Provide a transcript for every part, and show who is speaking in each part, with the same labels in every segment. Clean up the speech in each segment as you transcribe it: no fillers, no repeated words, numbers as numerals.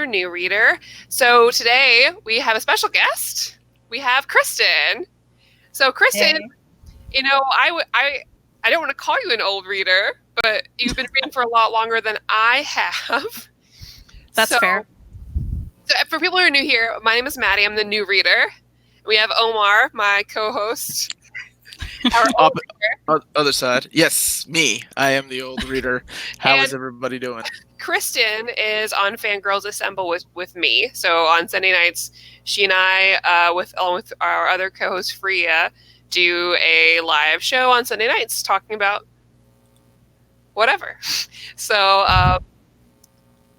Speaker 1: new reader. So today we have a special guest. We have Kristan. So Kristan,
Speaker 2: Hey.
Speaker 1: I don't want to call you an old reader, but you've been reading for a lot longer than I have.
Speaker 2: That's fair.
Speaker 1: So for people who are new here, my name is Maddie. I'm the new reader. We have Omar, my co-host.
Speaker 3: Other side. Yes, me. I am the old reader. How is everybody doing?
Speaker 1: Kristan is on Fangirlz Assemble with me. So on Sunday nights, she and I, along with our other co-host Freya, do a live show on Sunday nights talking about whatever. So,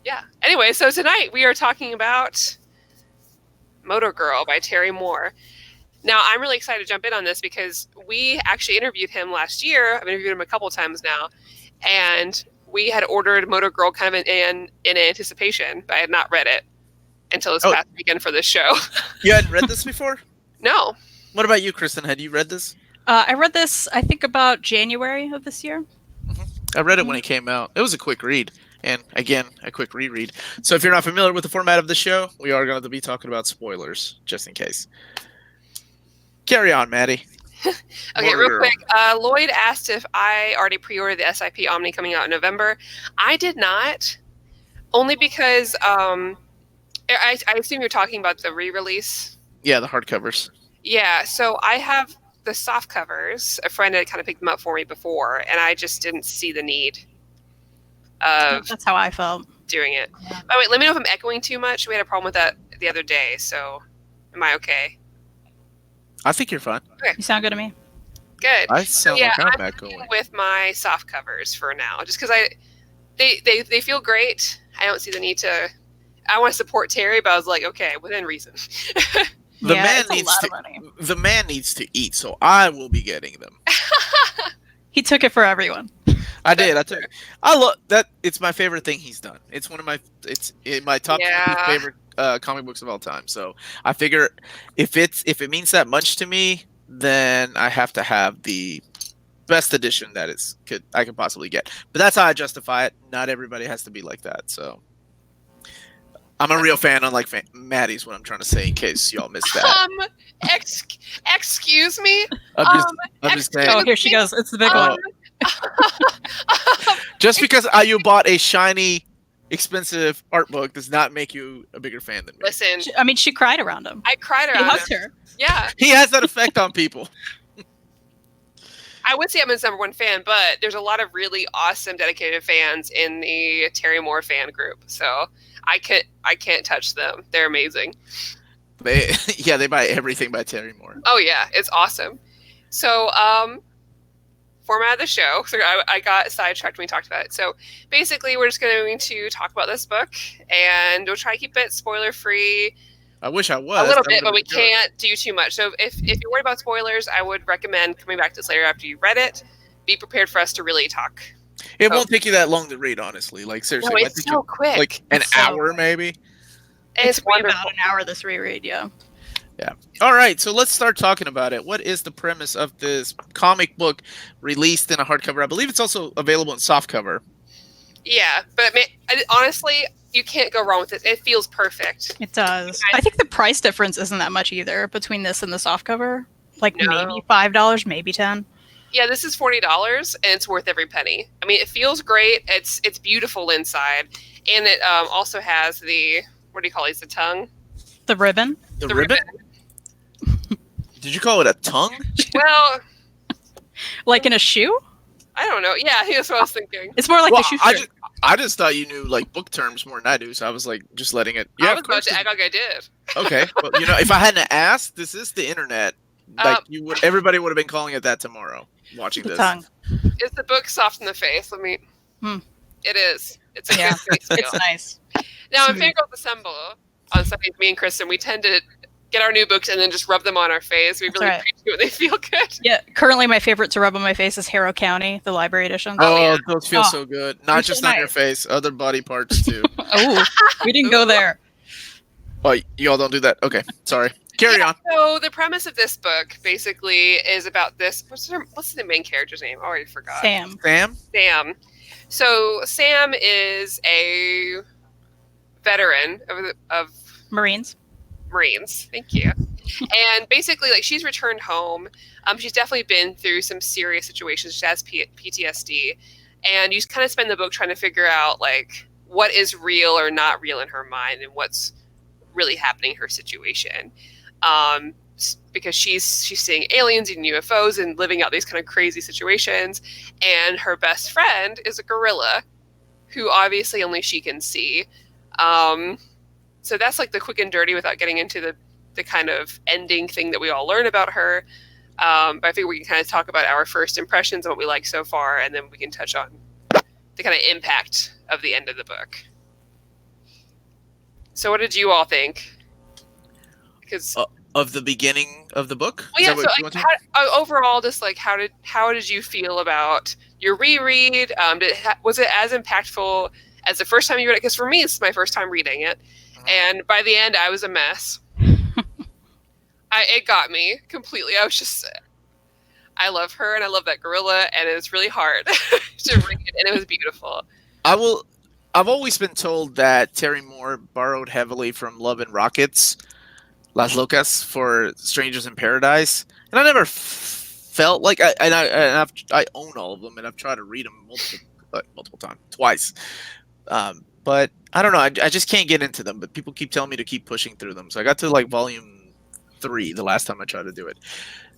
Speaker 1: yeah. Anyway, so tonight we are talking about Moto Girl by Terry Moore. Now, I'm really excited to jump in on this because we actually interviewed him last year. I've interviewed him a couple of times now. And we had ordered Moto Girl kind of in anticipation, but I had not read it until this past weekend for this show.
Speaker 3: You hadn't read this before?
Speaker 1: No.
Speaker 3: What about you, Kristan? Had you read this?
Speaker 2: I read this, I think, about January of this year.
Speaker 3: Mm-hmm. I read it when it came out. It was a quick read. And again, a quick reread. So if you're not familiar with the format of the show, we are going to be talking about spoilers, just in case. Carry on, Maddie.
Speaker 1: Okay, real quick. Lloyd asked if I already pre-ordered the SIP Omni coming out in November. I did not, only because I assume you're talking about the re-release.
Speaker 3: Yeah, the hardcovers.
Speaker 1: Yeah, so I have the soft covers. A friend had kind of picked them up for me before, and I just didn't see the need of
Speaker 2: That's how I felt.
Speaker 1: doing it. Yeah. Oh, wait, let me know if I'm echoing too much. We had a problem with that the other day, so am I okay?
Speaker 3: I think you're fine.
Speaker 1: Okay.
Speaker 2: You sound good to me.
Speaker 1: Good.
Speaker 3: I sound like I'm echoing.
Speaker 1: With my soft covers for now, just because they feel great. I don't see the need to. I want to support Terry, but I was like, okay, within reason.
Speaker 3: The man needs to eat, so I will be getting them.
Speaker 2: He took it for everyone.
Speaker 3: I did. I love that. It's my favorite thing he's done. It's one of my. It's in my top 20 favorite comic books of all time. So I figure if it means that much to me, then I have to have the best edition that I could possibly get. But that's how I justify it. Not everybody has to be like that. So I'm a real fan, unlike Maddie's. What I'm trying to say, in case y'all missed that.
Speaker 1: Excuse me.
Speaker 3: I'm just saying.
Speaker 2: Oh, here she goes. It's the big one.
Speaker 3: Just because you bought a shiny, expensive art book does not make you a bigger fan than me.
Speaker 1: Listen,
Speaker 2: she cried around him.
Speaker 1: I cried around him.
Speaker 2: He hugged her.
Speaker 1: Yeah.
Speaker 3: He has that effect on people.
Speaker 1: I would say I'm his number one fan, but there's a lot of really awesome, dedicated fans in the Terry Moore fan group. So I can't touch them. They're amazing.
Speaker 3: They buy everything by Terry Moore.
Speaker 1: Oh yeah, it's awesome. So format of the show. So I got sidetracked when we talked about it. So basically, we're just going to talk about this book, and we'll try to keep it spoiler free.
Speaker 3: I wish I was
Speaker 1: a little bit, but we can't do too much. So if you're worried about spoilers, I would recommend coming back to this later after you read it. Be prepared for us to really talk.
Speaker 3: It won't take you that long to read, honestly. Like seriously,
Speaker 1: no, it's so quick.
Speaker 3: Like an hour, maybe.
Speaker 1: It's
Speaker 2: about an hour. This reread, yeah.
Speaker 3: Yeah. All right, so let's start talking about it. What is the premise of this comic book released in a hardcover? I believe it's also available in softcover.
Speaker 1: Yeah, but honestly, you can't go wrong with it. It feels perfect.
Speaker 2: It does. I think the price difference isn't that much either between this and the softcover. Like maybe $5, maybe $10.
Speaker 1: Yeah, this is $40, and it's worth every penny. I mean, it feels great. It's beautiful inside, and it also has the what do you call it? The tongue.
Speaker 2: The ribbon.
Speaker 3: The ribbon. Did you call it a tongue?
Speaker 1: Well,
Speaker 2: like in a shoe?
Speaker 1: I don't know. Yeah, that's what I was thinking.
Speaker 2: It's more like the shoe string.
Speaker 3: I just thought you knew like book terms more than I do, so I was like just letting it. Yeah,
Speaker 1: I was about to act like I did.
Speaker 3: Okay, well, if I hadn't asked, this is the internet. Like everybody would have been calling it that tomorrow. Watching this.
Speaker 2: Tongue.
Speaker 1: Is the book soft in the face? Let me. It is. It's a good face feel.
Speaker 2: It's nice.
Speaker 1: Now in Fangirlz Assemble on Sundays, me and Kristan, we tend to get our new books and then just rub them on our face. We really appreciate when they feel good.
Speaker 2: Yeah, currently my favorite to rub on my face is Harrow County, the library edition.
Speaker 3: Oh, those feel so good. Not just on your face, other body parts too.
Speaker 2: Oh, we didn't go there.
Speaker 3: Oh, you all don't do that? Okay, sorry. Carry on.
Speaker 1: So the premise of this book basically is about this. What's the main character's name? I already forgot.
Speaker 2: Sam.
Speaker 1: So Sam is a veteran of
Speaker 2: Marines.
Speaker 1: Marines. Thank you. And basically, like, she's returned home. She's definitely been through some serious situations. She has PTSD, and you kind of spend the book trying to figure out like what is real or not real in her mind, and what's really happening in her situation. Because she's seeing aliens and UFOs and living out these kind of crazy situations, and her best friend is a gorilla, who obviously only she can see. So that's like the quick and dirty without getting into the kind of ending thing that we all learn about her. But I think we can kind of talk about our first impressions and what we like so far, and then we can touch on the kind of impact of the end of the book. So what did you all think? Because
Speaker 3: of the beginning of the book?
Speaker 1: Well, yeah. So like, overall, just like how did you feel about your reread? Was it as impactful as the first time you read it? Because for me, it's my first time reading it, and by the end, I was a mess. It got me completely. I was just, I love her and I love that gorilla, and it's really hard to read, and it was beautiful.
Speaker 3: I've always been told that Terry Moore borrowed heavily from Love and Rockets, Las Locas, for Strangers in Paradise, and I never felt like I own all of them, and I've tried to read them multiple times, twice. But I don't know. I just can't get into them. But people keep telling me to keep pushing through them. So I got to like volume 3 the last time I tried to do it.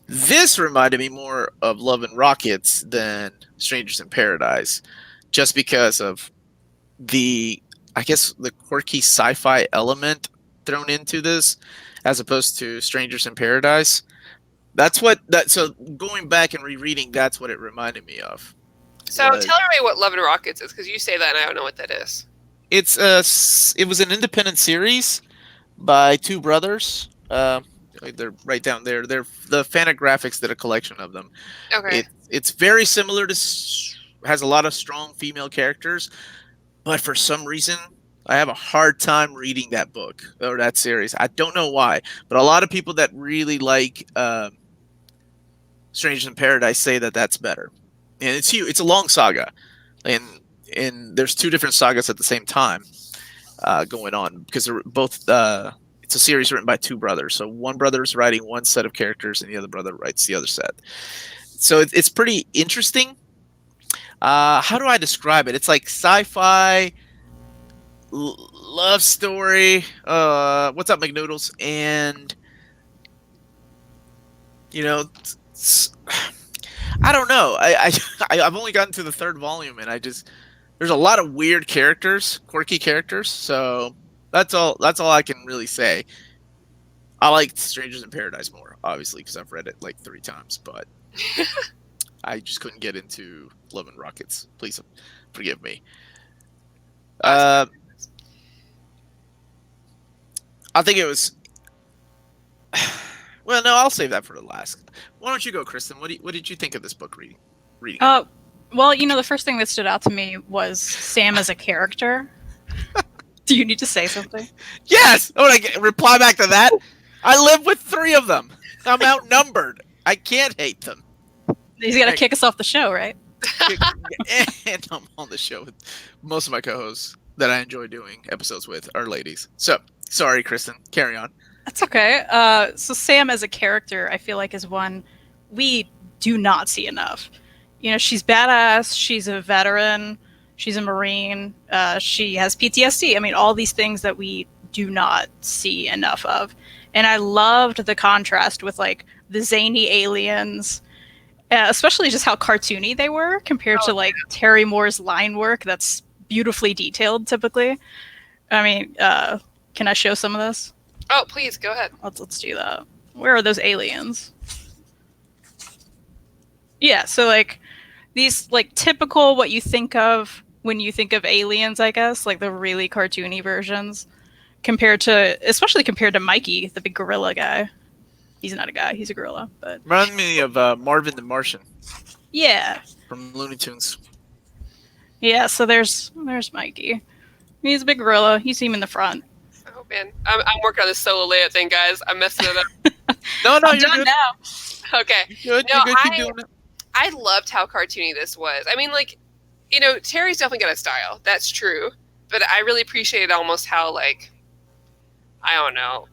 Speaker 3: This reminded me more of Love and Rockets than Strangers in Paradise, just because of the quirky sci-fi element thrown into this, as opposed to Strangers in Paradise. So going back and rereading, that's what it reminded me of.
Speaker 1: So tell everybody what Love and Rockets is, because you say that and I don't know what that is.
Speaker 3: It was an independent series by two brothers. They're right down there. They're the Fantagraphics did a collection of them.
Speaker 1: Okay.
Speaker 3: It's very similar to, has a lot of strong female characters, but for some reason I have a hard time reading that book or that series. I don't know why, but a lot of people that really like Strangers in Paradise say that that's better. And it's huge. It's a long saga, and there's 2 different sagas at the same time going on, because they're both. It's a series written by 2 brothers. So one brother is writing one set of characters, and the other brother writes the other set. So it's pretty interesting. How do I describe it? It's like sci-fi love story. What's up, McNoodles? And I don't know. I've only gotten to the 3rd volume, and there's a lot of weird characters, quirky characters. So that's all I can really say. I liked Strangers in Paradise more, obviously, because I've read it like 3 times, but I just couldn't get into Love and Rockets. Please forgive me. I think it was. Well, no, I'll save that for the last. Why don't you go, Kristen? What did you think of this book reading?
Speaker 2: Well, the first thing that stood out to me was Sam as a character. Do you need to say something?
Speaker 3: Yes! I want to reply back to that. I live with 3 of them. I'm outnumbered. I can't hate them.
Speaker 2: He's got to kick us off the show, right?
Speaker 3: And I'm on the show with most of my co-hosts that I enjoy doing episodes with are ladies. So, sorry, Kristen. Carry on.
Speaker 2: That's okay. So Sam as a character, I feel like, is one we do not see enough. She's badass. She's a veteran. She's a Marine. She has PTSD. I mean, all these things that we do not see enough of. And I loved the contrast with like the zany aliens, especially just how cartoony they were compared to like Terry Moore's line work that's beautifully detailed typically. I mean, can I show some of this?
Speaker 1: Oh, please go ahead.
Speaker 2: Let's do that. Where are those aliens? Yeah, so like these like typical what you think of when you think of aliens, I guess, like the really cartoony versions, especially compared to Mikey, the big gorilla guy. He's not a guy, he's a gorilla, but
Speaker 3: remind me of Marvin the Martian.
Speaker 2: Yeah.
Speaker 3: From Looney Tunes.
Speaker 2: Yeah, so there's Mikey. He's a big gorilla. You see him in the front.
Speaker 1: Oh man, I'm working on this solo layout thing, guys. I'm messing it up.
Speaker 3: No,
Speaker 2: I'm
Speaker 3: you're
Speaker 2: done
Speaker 3: good.
Speaker 2: now.
Speaker 1: Okay.
Speaker 3: You're good. Keep doing it.
Speaker 1: I loved how cartoony this was. I mean, like, Terry's definitely got a style. That's true. But I really appreciated almost how, like, I don't know,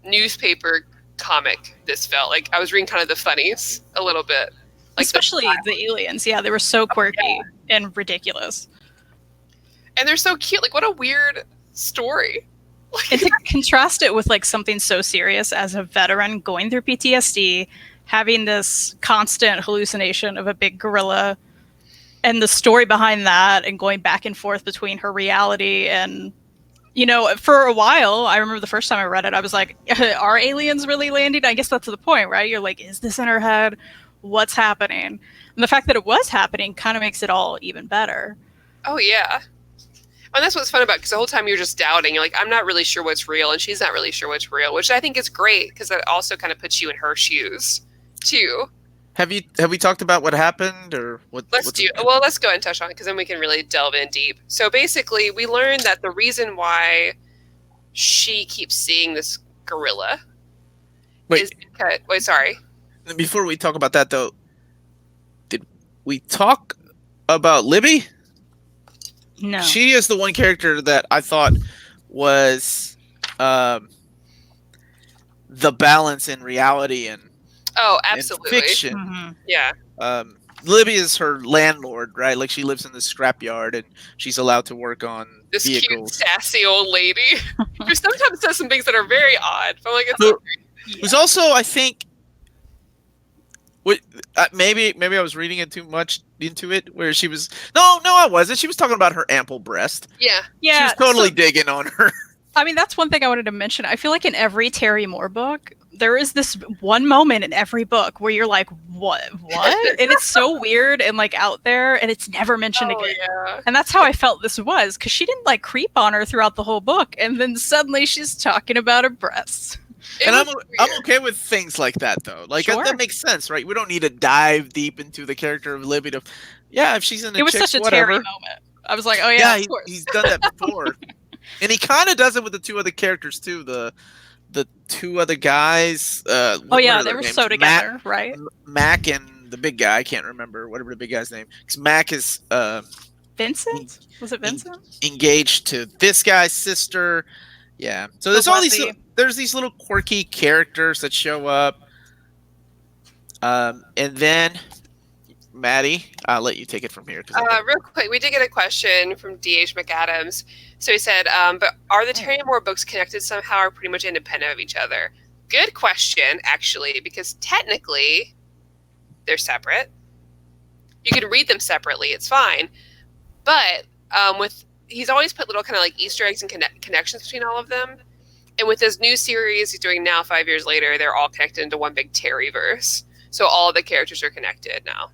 Speaker 1: newspaper comic this felt. Like, I was reading kind of the funnies a little bit. Like
Speaker 2: especially the aliens. Yeah, they were so quirky and ridiculous.
Speaker 1: And they're so cute. Like, what a weird story.
Speaker 2: And to contrast it with like something so serious as a veteran going through PTSD, having this constant hallucination of a big gorilla, and the story behind that, and going back and forth between her reality and, you know, for a while, I remember the first time I read it, I was like, are aliens really landing? I guess that's the point, right? You're like, is this in her head? What's happening? And the fact that it was happening kind of makes it all even better.
Speaker 1: Oh, yeah. And that's what's fun about it, because the whole time you're just doubting. You're like, I'm not really sure what's real, and she's not really sure what's real, which I think is great, because that also kind of puts you in her shoes, too.
Speaker 3: Have we talked about what happened, or what?
Speaker 1: Let's go ahead and touch on it, because then we can really delve in deep. So basically, we learned that the reason why she keeps seeing this gorilla is because... Wait, sorry.
Speaker 3: Before we talk about that, though, did we talk about Libby?
Speaker 2: No.
Speaker 3: She is the one character that I thought was the balance in reality and
Speaker 1: absolutely
Speaker 3: and fiction.
Speaker 2: Mm-hmm.
Speaker 1: Yeah.
Speaker 3: Libby is her landlord, right? Like, she lives in the scrapyard and she's allowed to work on
Speaker 1: this
Speaker 3: vehicles.
Speaker 1: Cute, sassy old lady who sometimes says some things that are very odd. But I'm like, it's
Speaker 3: who's also, I think, maybe I was reading it too much into it, where she was no, I wasn't. She was talking about her ample breast.
Speaker 1: Yeah.
Speaker 3: She was totally digging on her.
Speaker 2: I mean, that's one thing I wanted to mention. I feel like in every Terry Moore book, there is this one moment in every book where you're like, what? And it's so weird and like out there, and it's never mentioned again.
Speaker 1: Yeah.
Speaker 2: And that's how I felt this was, because she didn't like creep on her throughout the whole book, and then suddenly she's talking about her breasts.
Speaker 3: And I'm okay with things like that, though. Like,
Speaker 2: sure.
Speaker 3: that makes sense, right? We don't need to dive deep into the character of Libby to, if she's in a
Speaker 2: It was
Speaker 3: chick,
Speaker 2: such a
Speaker 3: whatever.
Speaker 2: Terry moment. I was like, oh yeah, of course.
Speaker 3: He's done that before. And he kind of does it with the two other characters, too. The two other guys.
Speaker 2: They were so together, right?
Speaker 3: Mac and the big guy. I can't remember whatever the big guy's name. Because Mac is
Speaker 2: Vincent? Was it Vincent?
Speaker 3: Engaged to this guy's sister. Yeah. So there's these little quirky characters that show up. And then, Maddie, I'll let you take it from here.
Speaker 1: Real quick, we did get a question from D.H. McAdams. So he said, but are the Terry Moore books connected somehow, or pretty much independent of each other? Good question, actually, because technically they're separate. You can read them separately, it's fine. But he's always put little kind of like Easter eggs and connections between all of them. And with this new series he's doing now, 5 years later, they're all connected into one big Terryverse. So all the characters are connected now.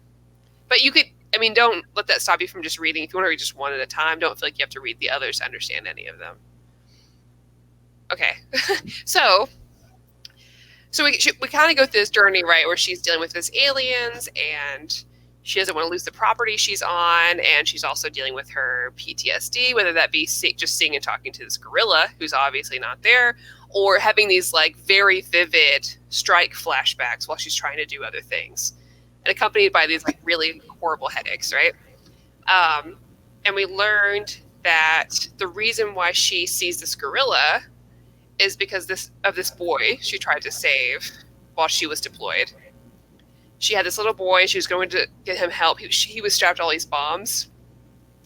Speaker 1: But you could, don't let that stop you from just reading. If you want to read just one at a time, don't feel like you have to read the others to understand any of them. Okay. So we kind of go through this journey, right, where she's dealing with these aliens, and she doesn't want to lose the property she's on, and she's also dealing with her PTSD, whether that be just seeing and talking to this gorilla, who's obviously not there, or having these like very vivid strike flashbacks while she's trying to do other things, and accompanied by these like really horrible headaches, right? And we learned that the reason why she sees this gorilla is because of this boy she tried to save while she was deployed. She had this little boy. She was going to get him help. He was strapped to all these bombs.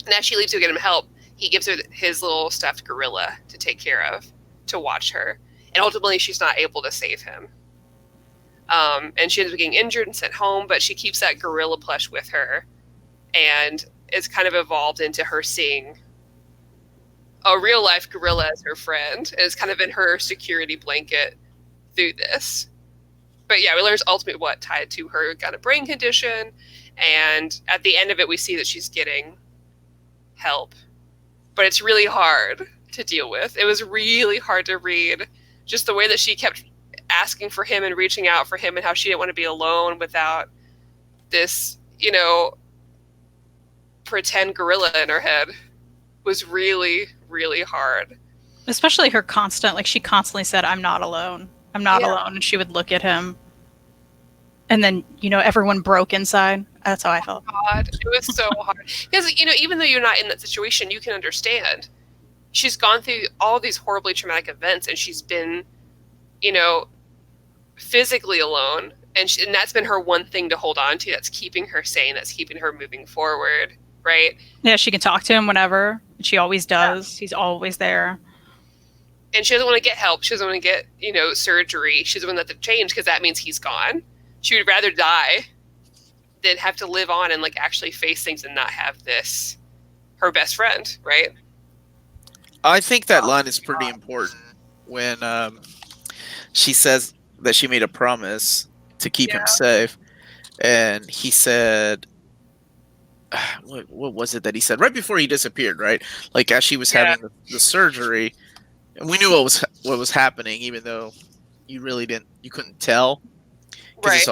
Speaker 1: And as she leaves to get him help, he gives her his little stuffed gorilla to take care of, to watch her. And ultimately, she's not able to save him. And she ends up getting injured and sent home, but she keeps that gorilla plush with her. And it's kind of evolved into her seeing a real-life gorilla as her friend. And it's kind of been her security blanket through this. But yeah, we learn ultimately what tied to her kind of brain condition. And at the end of it, we see that she's getting help. But it's really hard to deal with. It was really hard to read. Just the way that she kept asking for him and reaching out for him, and how she didn't want to be alone without this, pretend gorilla in her head was really, really hard.
Speaker 2: Especially her she constantly said, I'm not alone. I'm not alone. And she would look at him. And then, everyone broke inside. That's how I felt.
Speaker 1: God, it was so hard. Because, even though you're not in that situation, you can understand. she's gone through all these horribly traumatic events, and she's been, you know, physically alone, and that's been her one thing to hold on to. That's keeping her sane. That's keeping her moving forward, right?
Speaker 2: Yeah, she can talk to him whenever. She always does. Yeah. He's always there.
Speaker 1: And she doesn't want to get help. She doesn't want to get, you know, surgery. She doesn't want that to change because that means he's gone. She would rather die than have to live on and like actually face things and not have this, her best friend, right?
Speaker 3: I think that line is pretty important when she says that she made a promise to keep him safe, and he said, what was it that he said right before he disappeared? Right, like as she was having the surgery, and we knew what was happening, even though you couldn't tell.
Speaker 1: Right.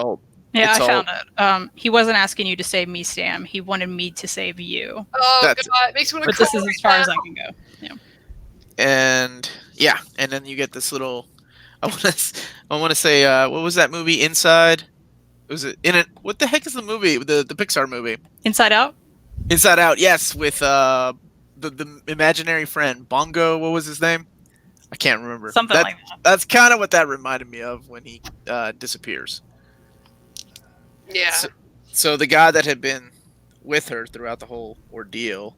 Speaker 2: I found it. He wasn't asking you to save me, Sam. He wanted me to save you.
Speaker 1: Oh God, it makes me want to cry.
Speaker 2: But this is as far as I can go. Yeah.
Speaker 3: And then you get this little. I want to say, what was that movie? Inside. Was it in it? What the heck is the movie? The Pixar movie.
Speaker 2: Inside Out.
Speaker 3: Inside Out. Yes, with the imaginary friend Bongo. What was his name? I can't remember.
Speaker 2: Something like that.
Speaker 3: That's kind of what that reminded me of when he disappears.
Speaker 1: Yeah.
Speaker 3: So the guy that had been with her throughout the whole ordeal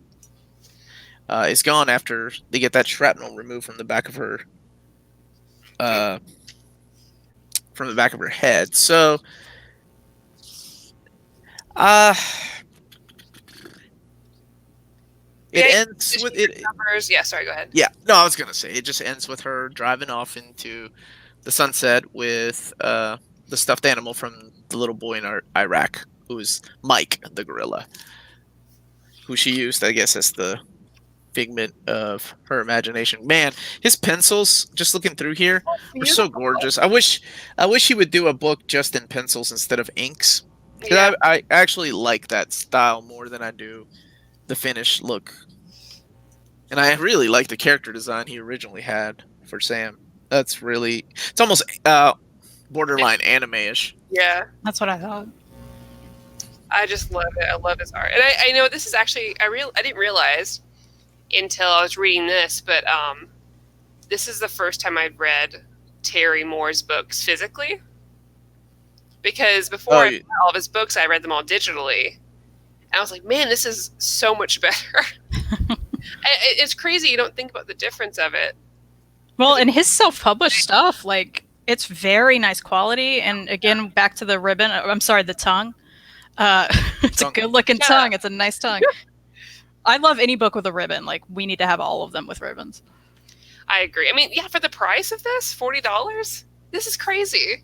Speaker 3: is gone after they get that shrapnel removed from the back of her head. So it ends with it.
Speaker 1: Yeah, sorry, go ahead.
Speaker 3: Yeah, no, I was gonna say it just ends with her driving off into the sunset with the stuffed animal from the little boy in Iraq, who's Mike the gorilla, who she used, I guess, as the figment of her imagination. Man, his pencils, just looking through here, were so gorgeous. I wish he would do a book just in pencils instead of inks. Yeah. I actually like that style more than I do the finished look. And I really like the character design he originally had for Sam. It's almost borderline anime-ish.
Speaker 1: Yeah.
Speaker 2: That's what I thought.
Speaker 1: I just love it. I love his art. And I know this is actually, I didn't realize until I was reading this, but this is the first time I've read Terry Moore's books physically. Because before I read all of his books, I read them all digitally. And I was like, man, this is so much better. It's crazy. You don't think about the difference of it.
Speaker 2: Well, and his self-published stuff, like, it's very nice quality. And again, back to the ribbon. I'm sorry, the tongue. It's a good-looking tongue. It's a nice tongue. I love any book with a ribbon. Like, we need to have all of them with ribbons.
Speaker 1: I agree. I mean, yeah, for the price of this, $40, this is crazy.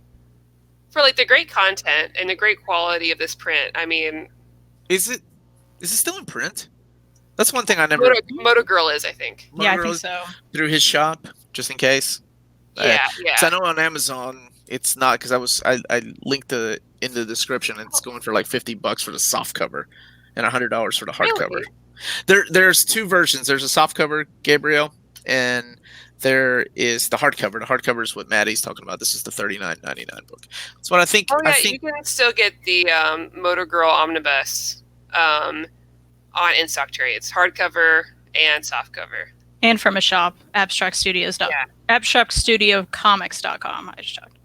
Speaker 1: For, like, the great content and the great quality of this print. I mean...
Speaker 3: Is it still in print? That's one thing I never...
Speaker 1: Moto Girl is, I think.
Speaker 2: Yeah, I think so.
Speaker 3: Through his shop, just in case.
Speaker 1: Yeah.
Speaker 3: Because I know on Amazon, it's not, because I linked in the description, and it's going for like $50 for the soft cover and $100 for the hardcover. Really? There's two versions. There's a soft cover, Gabriel, and there is the hardcover. The hardcover is what Maddie's talking about. This is the $39.99 book. That's what I think.
Speaker 1: Oh, yeah, you can still get the Moto Girl Omnibus on in-stock trades, hardcover and softcover.
Speaker 2: And from a shop, abstractstudiocomics.com. I just checked.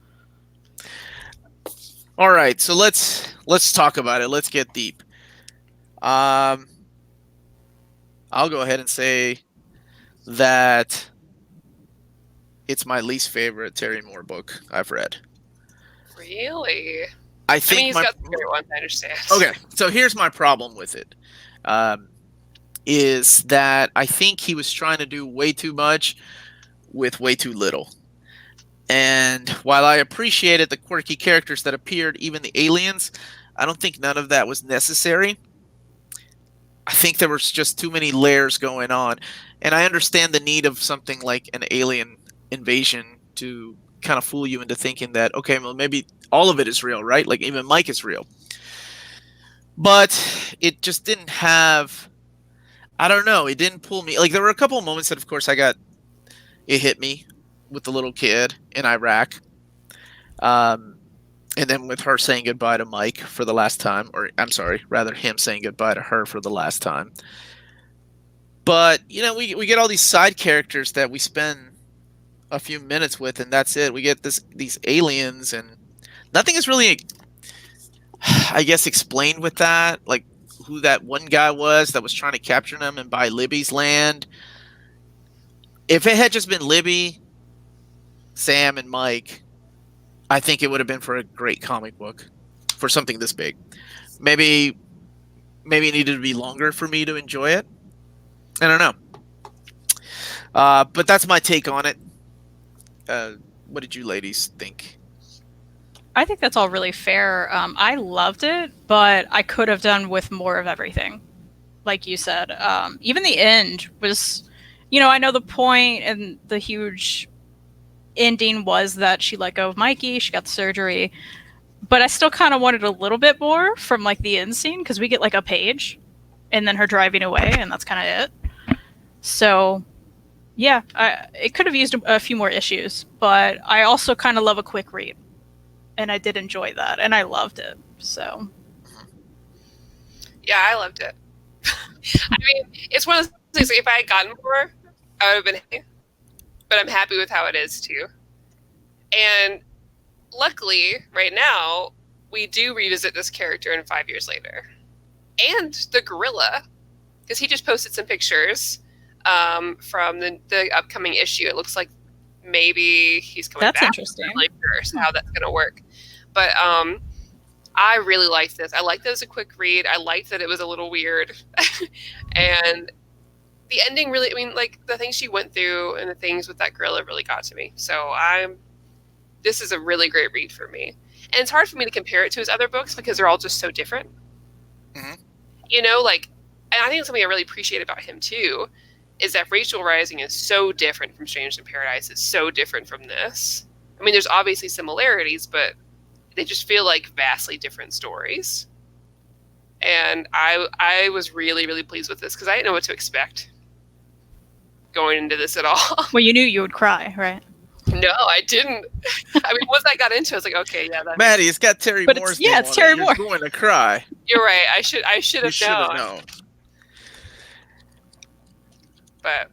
Speaker 3: All right, so let's talk about it. Let's get deep. I'll go ahead and say that it's my least favorite Terry Moore book I've read.
Speaker 1: Really?
Speaker 3: I think
Speaker 1: he's got some great ones, I understand.
Speaker 3: Okay, so here's my problem with it. Is that I think he was trying to do way too much with way too little. And while I appreciated the quirky characters that appeared, even the aliens, I don't think none of that was necessary. I think there was just too many layers going on. And I understand the need of something like an alien invasion to kind of fool you into thinking that, okay, well, maybe all of it is real, right? Like even Mike is real. But it just didn't have, I don't know, it didn't pull me. Like there were a couple of moments that, of course, it hit me with the little kid in Iraq. And then with her saying goodbye to Mike for the last time, or I'm sorry, rather him saying goodbye to her for the last time. But we get all these side characters that we spend a few minutes with, and that's it. We get these aliens, and nothing is really, I guess, explained with that. Like who that one guy was that was trying to capture them and buy Libby's land. If it had just been Libby, Sam, and Mike, I think it would have been for a great comic book, for something this big. Maybe it needed to be longer for me to enjoy it. I don't know. But that's my take on it. What did you ladies think?
Speaker 2: I think that's all really fair. I loved it, but I could have done with more of everything. Like you said, even the end was, I know the point and the huge ending was that she let go of Mikey, she got the surgery, but I still kind of wanted a little bit more from like the end scene, because we get like a page and then her driving away, and that's kind of it. So yeah, it could have used a few more issues, but I also kind of love a quick read, and I did enjoy that, and I loved it. So
Speaker 1: yeah, I loved it. I mean, it's one of those things, if I had gotten more, I would have been happy. But I'm happy with how it is too. And luckily, right now, we do revisit this character in 5 years later. And the gorilla, because he just posted some pictures from the upcoming issue. It looks like maybe he's coming back.
Speaker 2: That's interesting.
Speaker 1: I'm not really sure how that's going to work. But I really liked this. I liked that it was a quick read. I liked that it was a little weird. And the ending really, I mean, like the things she went through and the things with that gorilla really got to me. So this is a really great read for me. And it's hard for me to compare it to his other books because they're all just so different. Mm-hmm. And I think something I really appreciate about him too is that Rachel Rising is so different from Strange in Paradise. It's so different from this. I mean, there's obviously similarities, but they just feel like vastly different stories. And I was really, really pleased with this because I didn't know what to expect going into this at all.
Speaker 2: Well, you knew you would cry, right?
Speaker 1: No, I didn't. I mean, once I got into it, I was like, okay, yeah.
Speaker 3: Maddie, it's got Terry Moore's name
Speaker 2: it's Terry Moore.
Speaker 3: You're going to cry.
Speaker 1: You're right. I should have known. But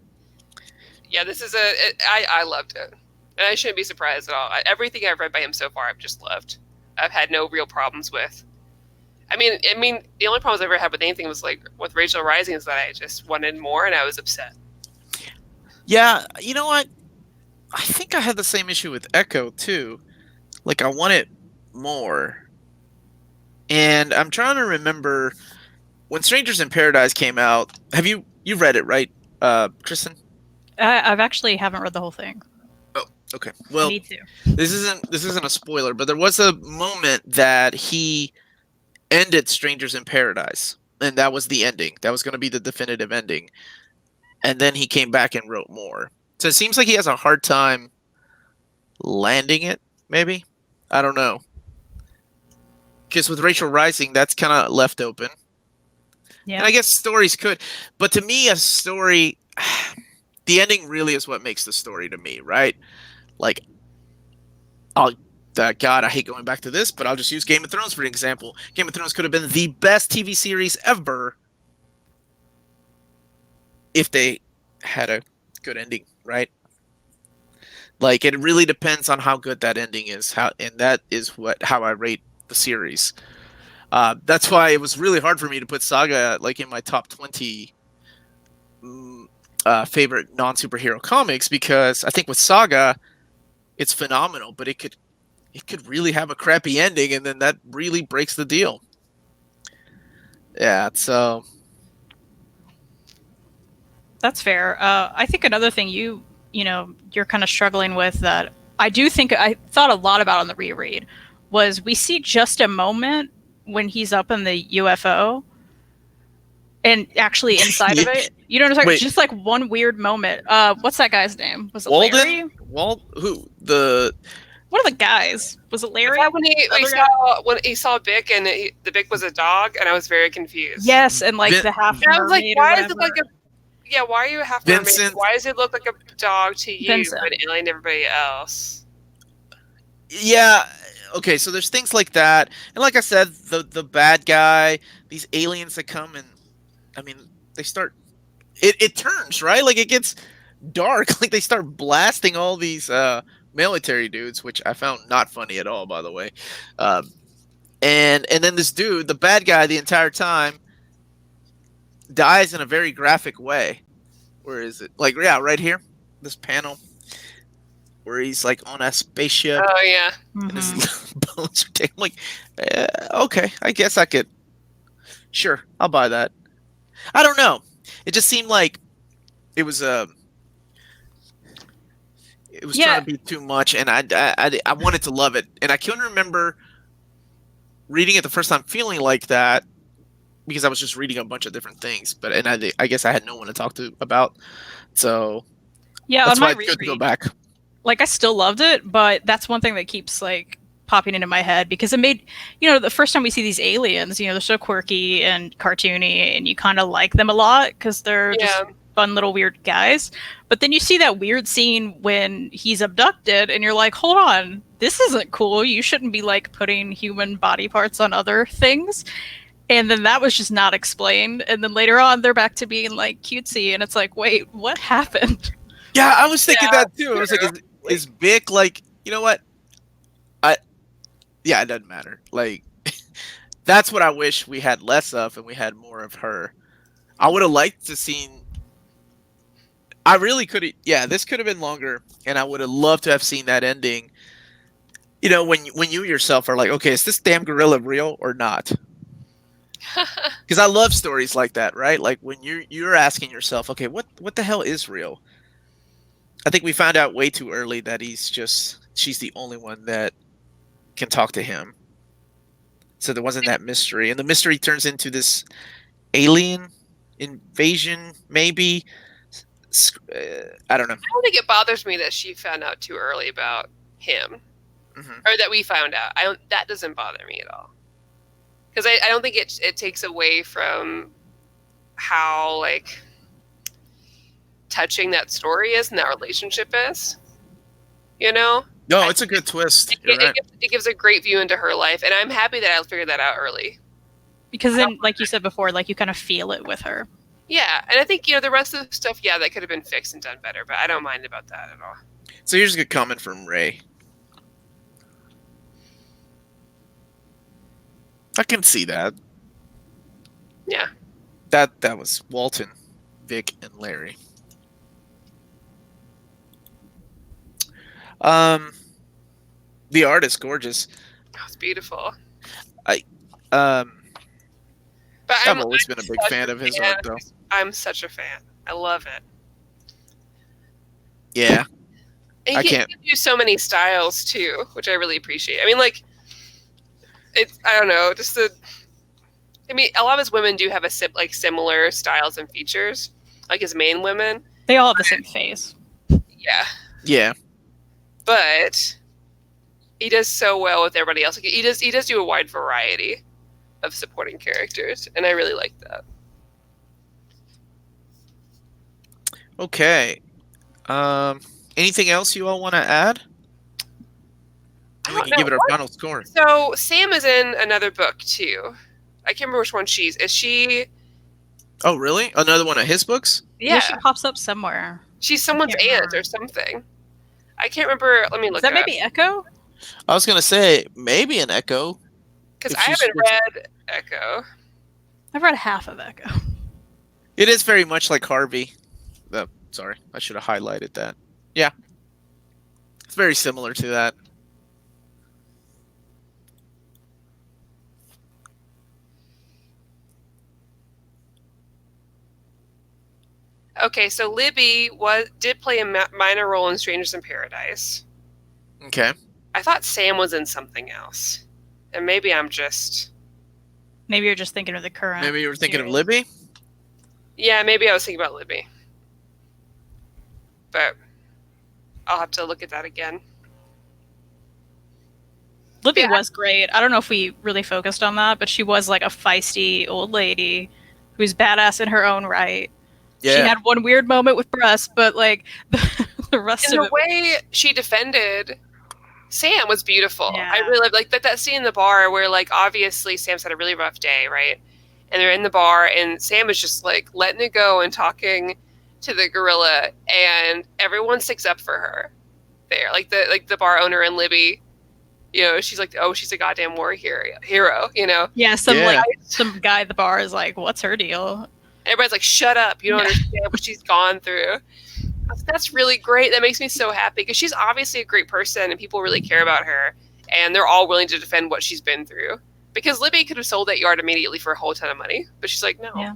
Speaker 1: yeah, this is I loved it. And I shouldn't be surprised at all. Everything I've read by him so far, I've just loved. I've had no real problems with. I mean, the only problems I've ever had with anything was like with Rachel Rising is that I just wanted more and I was upset.
Speaker 3: Yeah, you know what? I think I had the same issue with Echo too. Like I wanted more. And I'm trying to remember when Strangers in Paradise came out. You've read it, right, Kristan?
Speaker 2: I've actually haven't read the whole thing.
Speaker 3: Oh, okay. Well,
Speaker 2: me too.
Speaker 3: This isn't a spoiler, but there was a moment that he ended Strangers in Paradise, and that was the ending. That was going to be the definitive ending. And then he came back and wrote more. So it seems like he has a hard time landing it, maybe? I don't know. Because with Rachel Rising, that's kind of left open. Yeah. And I guess stories could. But to me, a story, the ending really is what makes the story to me, right? Like, God, I hate going back to this, but I'll just use Game of Thrones for an example. Game of Thrones could have been the best TV series ever if they had a good ending, right? Like, it really depends on how good that ending is, and that is how I rate the series. That's why it was really hard for me to put Saga like in my top 20 favorite non-superhero comics, because I think with Saga, it's phenomenal, but it could really have a crappy ending, and then that really breaks the deal. Yeah, so
Speaker 2: that's fair. I think another thing you're kind of struggling with that I do think I thought a lot about on the reread was we see just a moment when he's up in the UFO and actually inside of it. You know what I'm talking about? Just like one weird moment. What's that guy's name? Was it
Speaker 3: Walden?
Speaker 2: Larry?
Speaker 3: Who?
Speaker 2: One of the guys. Was it Larry?
Speaker 1: When he saw Bick and the Bick was a dog, and I was very confused.
Speaker 2: Yes, and like the half mermaid.
Speaker 1: I was like, why is it like why are you a half
Speaker 3: Vincent.
Speaker 1: mermaid? Why does it look like a dog to you,
Speaker 2: Vincent,
Speaker 1: but alien everybody else?
Speaker 3: Yeah. Okay, so there's things like that, and like I said, the bad guy, these aliens that come and, I mean, they start it turns, right? Like it gets dark. Like they start blasting all these military dudes, which I found not funny at all, by the way. And then this dude, the bad guy, the entire time dies in a very graphic way. Where is it? Like, yeah, right here, this panel where he's like on a spaceship.
Speaker 1: Oh yeah.
Speaker 3: And his bones are taken. I'm like, okay, I guess I could. Sure, I'll buy that. I don't know. It just seemed like it was trying to be too much, and I wanted to love it, and I couldn't remember reading it the first time feeling like that because I was just reading a bunch of different things. But I guess I had no one to talk to about. So
Speaker 2: yeah,
Speaker 3: that's
Speaker 2: on my
Speaker 3: why it's good to go back.
Speaker 2: Like I still loved it, but that's one thing that keeps like popping into my head because it made, you know, the first time we see these aliens, you know, they're so quirky and cartoony and you kind of like them a lot because they're just fun little weird guys. But then you see that weird scene when he's abducted and you're like, hold on, this isn't cool. You shouldn't be like putting human body parts on other things. And then that was just not explained. And then later on, they're back to being like cutesy. And it's like, wait, what happened?
Speaker 3: Yeah, I was thinking that too. I was like, is Vic like, you know what? Yeah, it doesn't matter. Like, that's what I wish we had less of and we had more of her. I would have liked to seen. I really could have. Yeah, this could have been longer, and I would have loved to have seen that ending. You know, when you yourself are like, okay, is this damn gorilla real or not? Because I love stories like that, right? Like when you're asking yourself, okay, what the hell is real? I think we found out way too early that she's the only one that can talk to him. So there wasn't that mystery, and the mystery turns into this alien invasion, maybe. I don't know.
Speaker 1: I don't think it bothers me that she found out too early about him, or that we found out. That doesn't bother me at all, because I don't think it takes away from how like touching that story is and that relationship is. You know.
Speaker 3: No, it's a good twist.
Speaker 1: It gives a great view into her life, and I'm happy that I figured that out early.
Speaker 2: Because then, like you said before, like you kind of feel it with her.
Speaker 1: Yeah, and I think, you know, the rest of the stuff, yeah, that could have been fixed and done better, but I don't mind about that at all.
Speaker 3: So here's a good comment from Ray. I can see that.
Speaker 1: Yeah.
Speaker 3: That was Walton, Vic, and Larry. The art is gorgeous.
Speaker 1: Oh, it's beautiful.
Speaker 3: But I've always been a big fan of his art, though.
Speaker 1: I'm such a fan. I love it.
Speaker 3: Yeah.
Speaker 1: And he can do so many styles, too, which I really appreciate. I mean, like, I don't know, I mean, a lot of his women do have similar styles and features, like his main women.
Speaker 2: They all have the same face.
Speaker 1: Yeah.
Speaker 3: Yeah.
Speaker 1: But he does so well with everybody else. Like, he does do a wide variety of supporting characters, and I really like that.
Speaker 3: Okay. Anything else you all want to add? We can give it our final score.
Speaker 1: So Sam is in another book too. I can't remember which one she's. Is she?
Speaker 3: Oh, really? Another one of his books?
Speaker 2: Yeah, she pops up somewhere.
Speaker 1: She's someone's aunt or something. I can't remember. Let me look.
Speaker 2: Is that maybe Echo?
Speaker 3: I was gonna say maybe an Echo.
Speaker 1: Because I haven't read Echo.
Speaker 2: I've read half of Echo.
Speaker 3: It is very much like Harvey. Sorry, I should have highlighted that. Yeah. It's very similar to that.
Speaker 1: Okay, so Libby did play a minor role in Strangers in Paradise.
Speaker 3: Okay.
Speaker 1: I thought Sam was in something else. And maybe I'm just...
Speaker 2: Maybe you're just thinking of the current.
Speaker 3: Maybe you were thinking of Libby?
Speaker 1: Yeah, maybe I was thinking about Libby. But I'll have to look at that again.
Speaker 2: Libby was great. I don't know if we really focused on that, but she was like a feisty old lady who's badass in her own right. Yeah. She had one weird moment with breasts, but like the rest of it.
Speaker 1: The way she defended Sam was beautiful.
Speaker 2: Yeah.
Speaker 1: I really loved that scene in the bar where, like, obviously Sam's had a really rough day, right? and they're in the bar, and Sam is just like letting it go and talking to the gorilla, and everyone sticks up for her there, like the bar owner and Libby. You know, she's like, oh, she's a goddamn war hero, you know?
Speaker 2: Yeah, some guy at the bar is like, what's her deal?
Speaker 1: And everybody's like, shut up, you don't understand what she's gone through. That's really great. That makes me so happy, because she's obviously a great person and people really care about her, and they're all willing to defend what she's been through. Because Libby could have sold that yard immediately for a whole ton of money, but she's like, no. Yeah.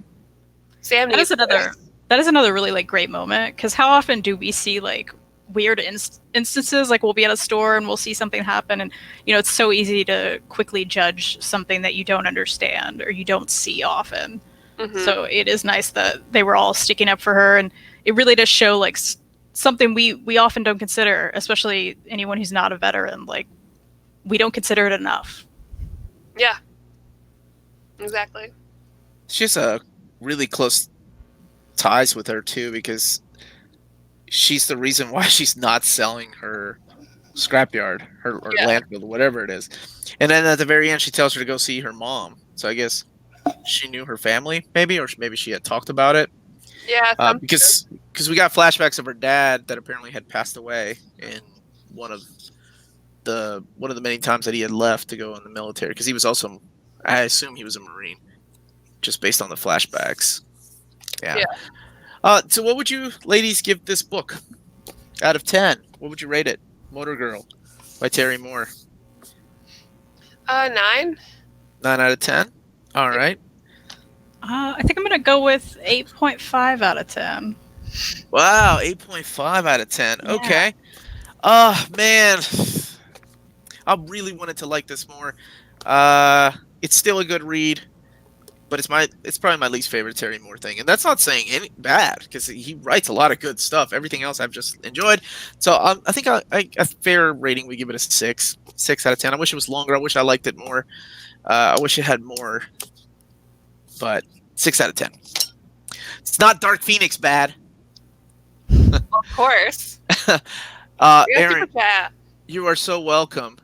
Speaker 1: Sam needs
Speaker 2: that is another really like great moment, because how often do we see like weird instances, like we'll be at a store and we'll see something happen, and you know, it's so easy to quickly judge something that you don't understand or you don't see often. So it is nice that they were all sticking up for her, and it really does show like something we often don't consider, especially anyone who's not a veteran. Like, we don't consider it enough.
Speaker 1: Yeah, exactly.
Speaker 3: She's a really close ties with her too, because she's the reason why she's not selling her scrapyard, her landfill, whatever it is. And then at the very end, she tells her to go see her mom. So I guess she knew her family, maybe, or maybe she had talked about it.
Speaker 1: Yeah,
Speaker 3: because we got flashbacks of her dad that apparently had passed away in one of the many times that he had left to go in the military. Because he was also, I assume he was a Marine, just based on the flashbacks. Yeah. So what would you ladies give this book out of 10? What would you rate it? Moto Girl by Terry Moore.
Speaker 1: 9.
Speaker 3: 9 out of 10? All right.
Speaker 2: I think I'm going to go with 8.5 out of 10.
Speaker 3: Wow, 8.5 out of 10. Yeah. Okay. Man. I really wanted to like this more. It's still a good read, but it's probably my least favorite Terry Moore thing. And that's not saying any bad, because he writes a lot of good stuff. Everything else I've just enjoyed. So I think a fair rating, we give it a 6 out of 10. I wish it was longer. I wish I liked it more. I wish it had more, but 6 out of 10. It's not Dark Phoenix bad.
Speaker 1: Of course.
Speaker 3: Aaron, you are so welcome.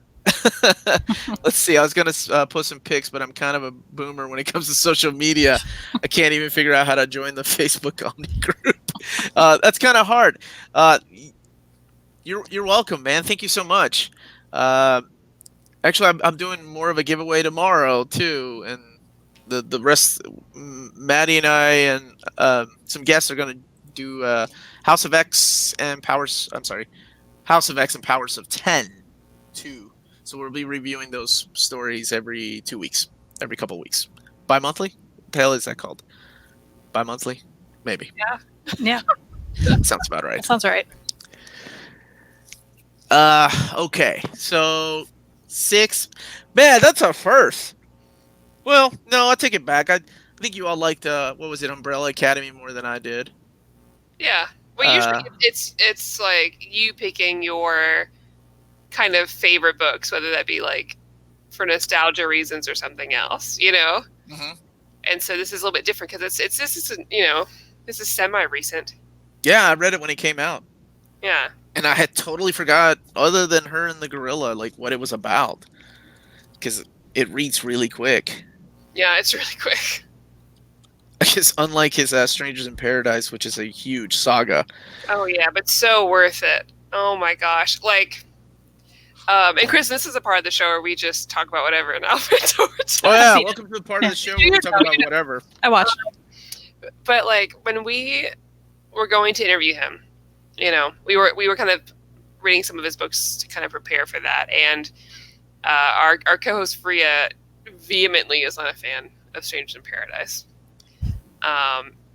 Speaker 3: Let's see. I was going to post some pics, but I'm kind of a boomer when it comes to social media. I can't even figure out how to join the Facebook Omni group. That's kind of hard. You're welcome, man. Thank you so much. Actually, I'm doing more of a giveaway tomorrow too, and the rest, Maddie and I and some guests are going to do House of X and Powers. I'm sorry, House of X and Powers of 10 too. So we'll be reviewing those stories every 2 weeks, every couple weeks. Bi-monthly? What the hell is that called? Bi-monthly? Maybe.
Speaker 2: Yeah.
Speaker 3: Sounds about right.
Speaker 2: That sounds right.
Speaker 3: Okay. So 6. Man, that's a first. Well, no, I'll take it back. I think you all liked what was it, Umbrella Academy more than I did.
Speaker 1: Yeah. Well, usually it's like you picking your kind of favorite books, whether that be like for nostalgia reasons or something else, you know. And so this is a little bit different because this is semi-recent.
Speaker 3: Yeah, I read it when it came out.
Speaker 1: Yeah,
Speaker 3: and I had totally forgot, other than her and the gorilla, like what it was about, because it reads really quick.
Speaker 1: Yeah, it's really quick.
Speaker 3: I guess unlike his Strangers in Paradise, which is a huge saga.
Speaker 1: Oh yeah, but so worth it. Oh my gosh, like. And Chris, this is a part of the show where we just talk about whatever and Alfred's over time.
Speaker 3: Oh yeah, welcome to the part of the show where we talk about whatever.
Speaker 2: I watched.
Speaker 1: But like when we were going to interview him, you know, we were kind of reading some of his books to kind of prepare for that, and our co-host Freya vehemently is not a fan of Strangers in Paradise.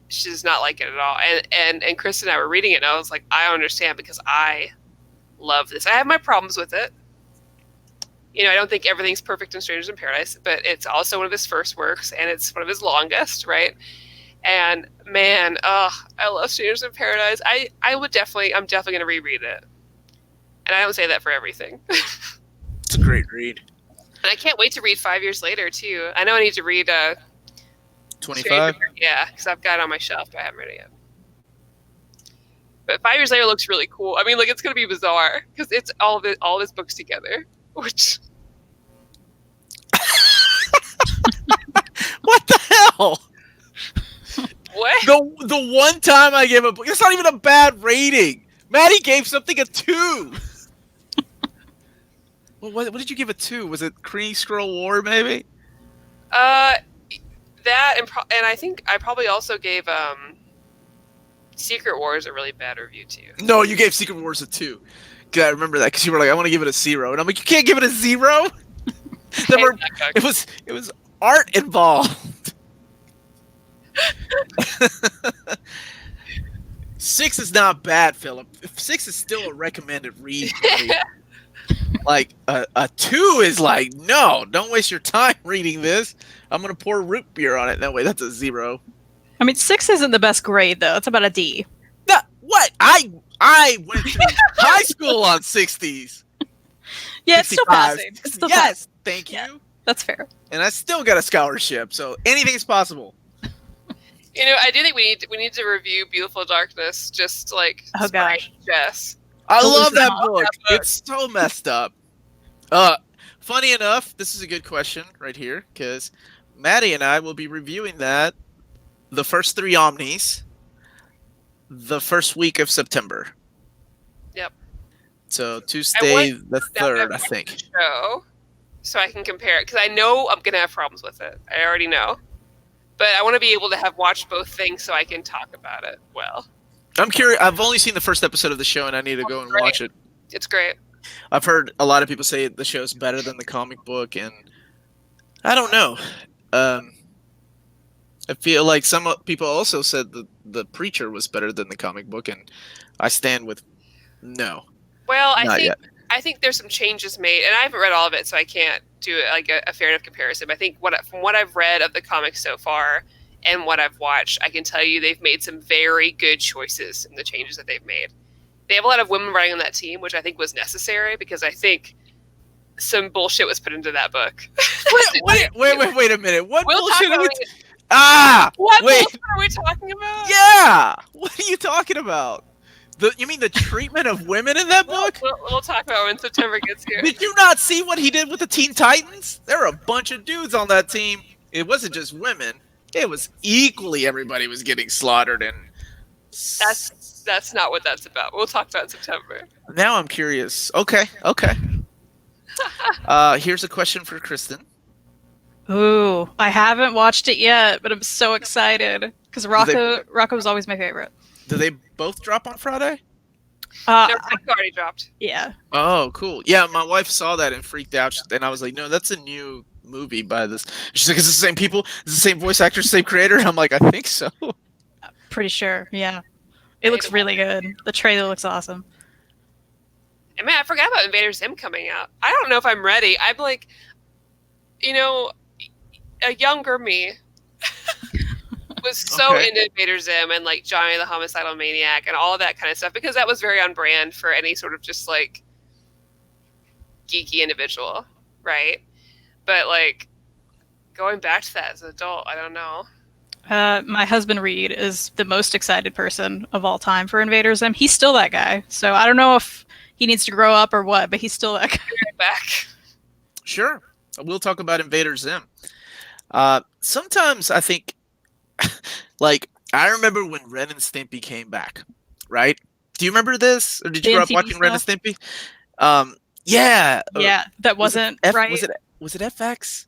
Speaker 1: She does not like it at all, and Chris and I were reading it, and I was like, I understand, because I love this. I have my problems with it. You know, I don't think everything's perfect in Strangers in Paradise, but it's also one of his first works, and it's one of his longest, right? And man, I love Strangers in Paradise. I'm definitely going to reread it. And I don't say that for everything.
Speaker 3: It's a great read.
Speaker 1: And I can't wait to read 5 years later, too. I know I need to read
Speaker 3: 25?
Speaker 1: Yeah, because I've got it on my shelf, but I haven't read it yet. But 5 years later looks really cool. I mean, like, it's going to be bizarre, because it's all of his books together. Which
Speaker 3: what the hell? all.
Speaker 1: What?
Speaker 3: The one time I gave a book, it's not even a bad rating. Maddie gave something a 2. Well, what did you give a 2? Was it Kree Skrull War, maybe?
Speaker 1: That and I think I probably also gave Secret Wars a really bad review too.
Speaker 3: No, you gave Secret Wars a 2. I remember that because you were like, I want to give it a 0, and I'm like, you can't give it a 0. It was art involved. 6 is not bad, Philip. 6 is still a recommended read for me. Like a 2 is like, no, don't waste your time reading this. I'm gonna pour root beer on it. No way, that's a 0.
Speaker 2: I mean, 6 isn't the best grade though. It's about a D.
Speaker 3: What? I went through high school on 60s.
Speaker 2: Yeah, it's still passing. It's still passing.
Speaker 3: Thank you.
Speaker 2: Yeah, that's fair.
Speaker 3: And I still got a scholarship, so anything is possible.
Speaker 1: You know, I do think we need to review Beautiful Darkness. Just like,
Speaker 2: oh gosh,
Speaker 1: Jess.
Speaker 3: I love that book. It's so messed up. Funny enough, this is a good question right here because Maddie and I will be reviewing that the first 3 Omnis the first week of September.
Speaker 1: Yep.
Speaker 3: So Tuesday the 3rd, I think.
Speaker 1: Show, so I can compare it because I know I'm gonna have problems with it. I already know, but I want to be able to have watched both things so I can talk about it well.
Speaker 3: I'm curious. I've only seen the first episode of the show, and I need to go and watch it.
Speaker 1: It's great.
Speaker 3: I've heard a lot of people say the show's better than the comic book, and I don't know. I feel like some people also said that the Preacher was better than the comic book, and I stand with no.
Speaker 1: Well, I think there's some changes made, and I haven't read all of it, so I can't do like a fair enough comparison. But I think from what I've read of the comics so far and what I've watched, I can tell you they've made some very good choices in the changes that they've made. They have a lot of women writing on that team, which I think was necessary because I think some bullshit was put into that book.
Speaker 3: Wait a minute. What bullshit are we
Speaker 1: What bullshit are we talking about?
Speaker 3: Yeah! What are you talking about? You mean the treatment of women in that book?
Speaker 1: We'll talk about it when September gets here.
Speaker 3: Did you not see what he did with the Teen Titans? There were a bunch of dudes on that team. It wasn't just women. It was equally everybody was getting slaughtered, and
Speaker 1: that's not what that's about. We'll talk about it in September.
Speaker 3: Now I'm curious. Okay. Here's a question for Kristan.
Speaker 2: Ooh, I haven't watched it yet, but I'm so excited because Rocco was always my favorite.
Speaker 3: Did they both drop on Friday?
Speaker 1: They're already dropped.
Speaker 2: Yeah.
Speaker 3: Oh, cool. Yeah, my wife saw that and freaked out, and I was like, no, that's a new movie by this. She's like, it's the same people, it's the same voice actor, same creator. And I'm like, I think so.
Speaker 2: Pretty sure. Yeah. It looks really good. The trailer looks awesome.
Speaker 1: And man, I forgot about Invader Zim coming out. I don't know if I'm ready. I'm like, a younger me was so into Invader Zim and like Johnny the Homicidal Maniac and all of that kind of stuff because that was very on brand for any sort of just like geeky individual, right? But like going back to that as an adult, I don't know.
Speaker 2: My husband Reed is the most excited person of all time for Invader Zim. He's still that guy. So I don't know if he needs to grow up or what, but he's still that guy.
Speaker 1: Back.
Speaker 3: Sure. We'll talk about Invader Zim. Sometimes I think, like, I remember when Ren and Stimpy came back, right? Do you remember this? Or did you grow up watching Ren and Stimpy? Yeah.
Speaker 2: Yeah, that wasn't right.
Speaker 3: Was it FX?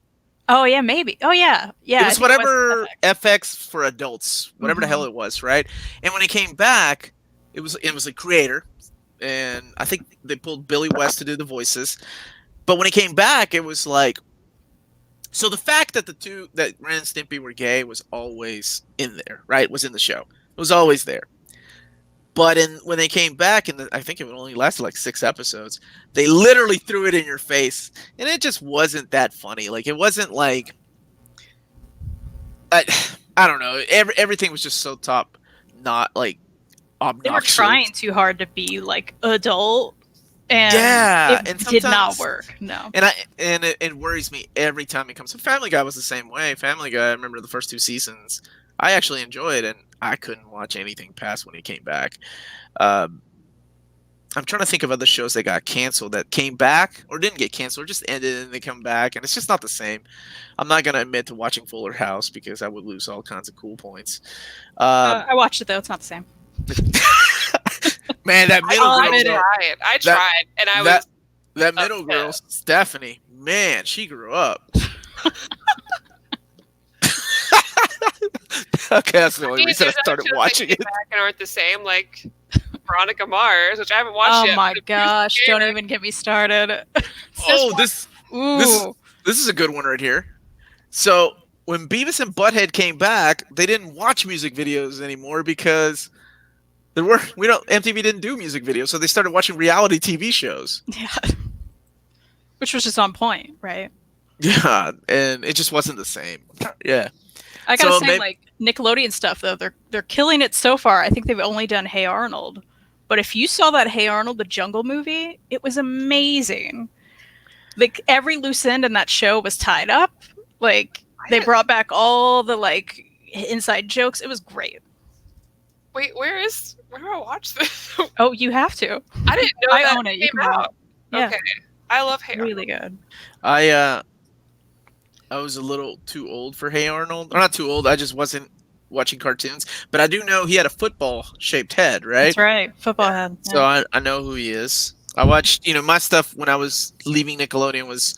Speaker 2: Oh, yeah, maybe. Oh, yeah. Yeah.
Speaker 3: It was whatever FX for adults, whatever the hell it was, right? And when he came back, it was a creator. And I think they pulled Billy West to do the voices. But when he came back, it was like, so the fact that that Ren and Stimpy were gay was always in there, right? Was in the show. It was always there. But when they came back, and I think it only lasted like 6 episodes, they literally threw it in your face, and it just wasn't that funny. Like it wasn't like I don't know. Everything was just so top, not like obnoxious.
Speaker 2: They were trying too hard to be like adult. And it did not work. No.
Speaker 3: And it worries me every time it comes. So Family Guy was the same way. Family Guy, I remember the first 2 seasons. I actually enjoyed, and I couldn't watch anything past when he came back. I I'm trying to think of other shows that got canceled that came back or didn't get canceled or just ended and they come back, and it's just not the same. I'm not gonna admit to watching Fuller House because I would lose all kinds of cool points.
Speaker 2: I watched it though; it's not the same.
Speaker 3: Man, that middle girl.
Speaker 1: I tried, and I was
Speaker 3: that middle girl, Stephanie. Man, she grew up. Okay, that's the only reason I started watching it.
Speaker 1: Back and aren't the same, like Veronica Mars, which I haven't watched yet.
Speaker 2: Oh my gosh! Don't even get me started.
Speaker 3: This is a good one right here. So when Beavis and Butthead came back, they didn't watch music videos anymore because MTV didn't do music videos, so they started watching reality TV shows.
Speaker 2: Yeah, which was just on point, right?
Speaker 3: Yeah, and it just wasn't the same. Yeah.
Speaker 2: I gotta say, like Nickelodeon stuff though, they're killing it so far. I think they've only done Hey Arnold, but if you saw that Hey Arnold the Jungle movie, it was amazing. Like every loose end in that show was tied up. Like they brought back all the like inside jokes. It was great.
Speaker 1: Wait, where do I watch this?
Speaker 2: Oh, you have to.
Speaker 1: I didn't know
Speaker 2: I own it. You can
Speaker 1: out. Yeah. Okay, I love Hey Arnold.
Speaker 2: Really good.
Speaker 3: I was a little too old for Hey Arnold. Or not too old, I just wasn't watching cartoons. But I do know he had a football-shaped head, right?
Speaker 2: That's right, football head. Yeah.
Speaker 3: So I know who he is. I watched, my stuff when I was leaving Nickelodeon was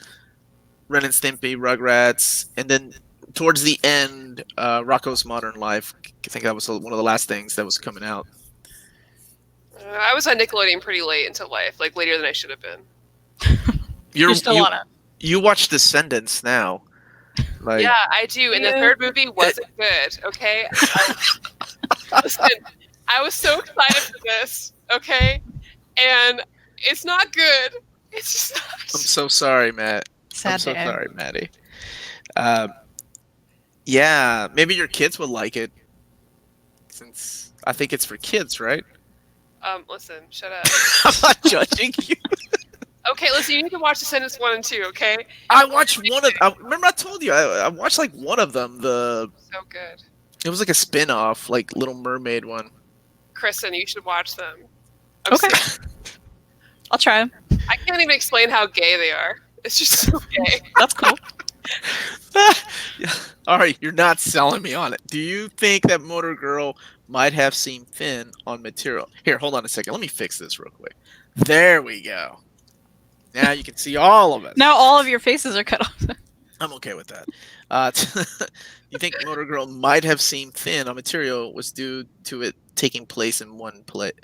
Speaker 3: Ren and Stimpy, Rugrats, and then towards the end, Rocko's Modern Life. I think that was one of the last things that was coming out.
Speaker 1: I was on Nickelodeon pretty late into life, like later than I should have been.
Speaker 2: You're still on it.
Speaker 3: You watch Descendants now. Like,
Speaker 1: yeah, I do. And the third movie wasn't good, okay? Listen, I was so excited for this, okay? And it's not good. It's just not.
Speaker 3: I'm so sorry, Matt. I'm so sorry, Maddie. Yeah, maybe your kids would like it. Since I think it's for kids, right?
Speaker 1: Listen, shut up.
Speaker 3: I'm not judging you.
Speaker 1: Okay, listen, you need to watch Descendants 1 and 2, okay?
Speaker 3: I watched one of remember I told you I watched like one of them.
Speaker 1: So good.
Speaker 3: It was like a spin-off, like Little Mermaid one.
Speaker 1: Kristen, you should watch them.
Speaker 2: Okay. I'll try them.
Speaker 1: I can't even explain how gay they are. It's just so gay.
Speaker 2: That's cool.
Speaker 3: Yeah. All right, you're not selling me on it. Do you think that Moto Girl might have seen Finn on material? Here, hold on a second. Let me fix this real quick. There we go. Now you can see all of it.
Speaker 2: Now all of your faces are cut off.
Speaker 3: I'm okay with that. You think Moto Girl might have seen Finn on material was due to it taking place in one place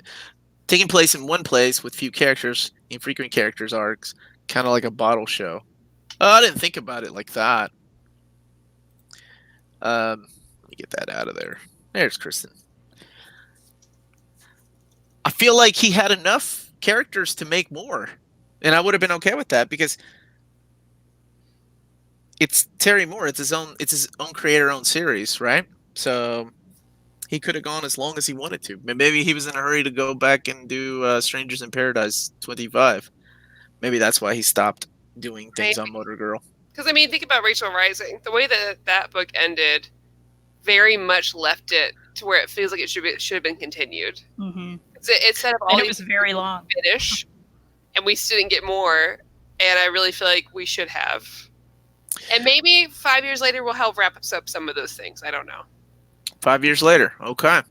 Speaker 3: with few characters, infrequent characters arcs, kind of like a bottle show. Oh, I didn't think about it like that. Let me get that out of there. There's Kristen. I feel like he had enough characters to make more. And I would have been okay with that because it's Terry Moore. It's his own creator-owned series, right? So he could have gone as long as he wanted to. Maybe he was in a hurry to go back and do Strangers in Paradise 25. Maybe that's why he stopped doing things on Motor Girl.
Speaker 1: Because, I mean, think about Rachel Rising. The way that book ended very much left it to where it feels like it should have been continued.
Speaker 2: Mm-hmm.
Speaker 1: It set up all
Speaker 2: it was very long.
Speaker 1: Finish. And we still didn't get more, and I really feel like we should have. And maybe 5 years later we'll help wrap up some of those things. I don't know.
Speaker 3: 5 years later, okay.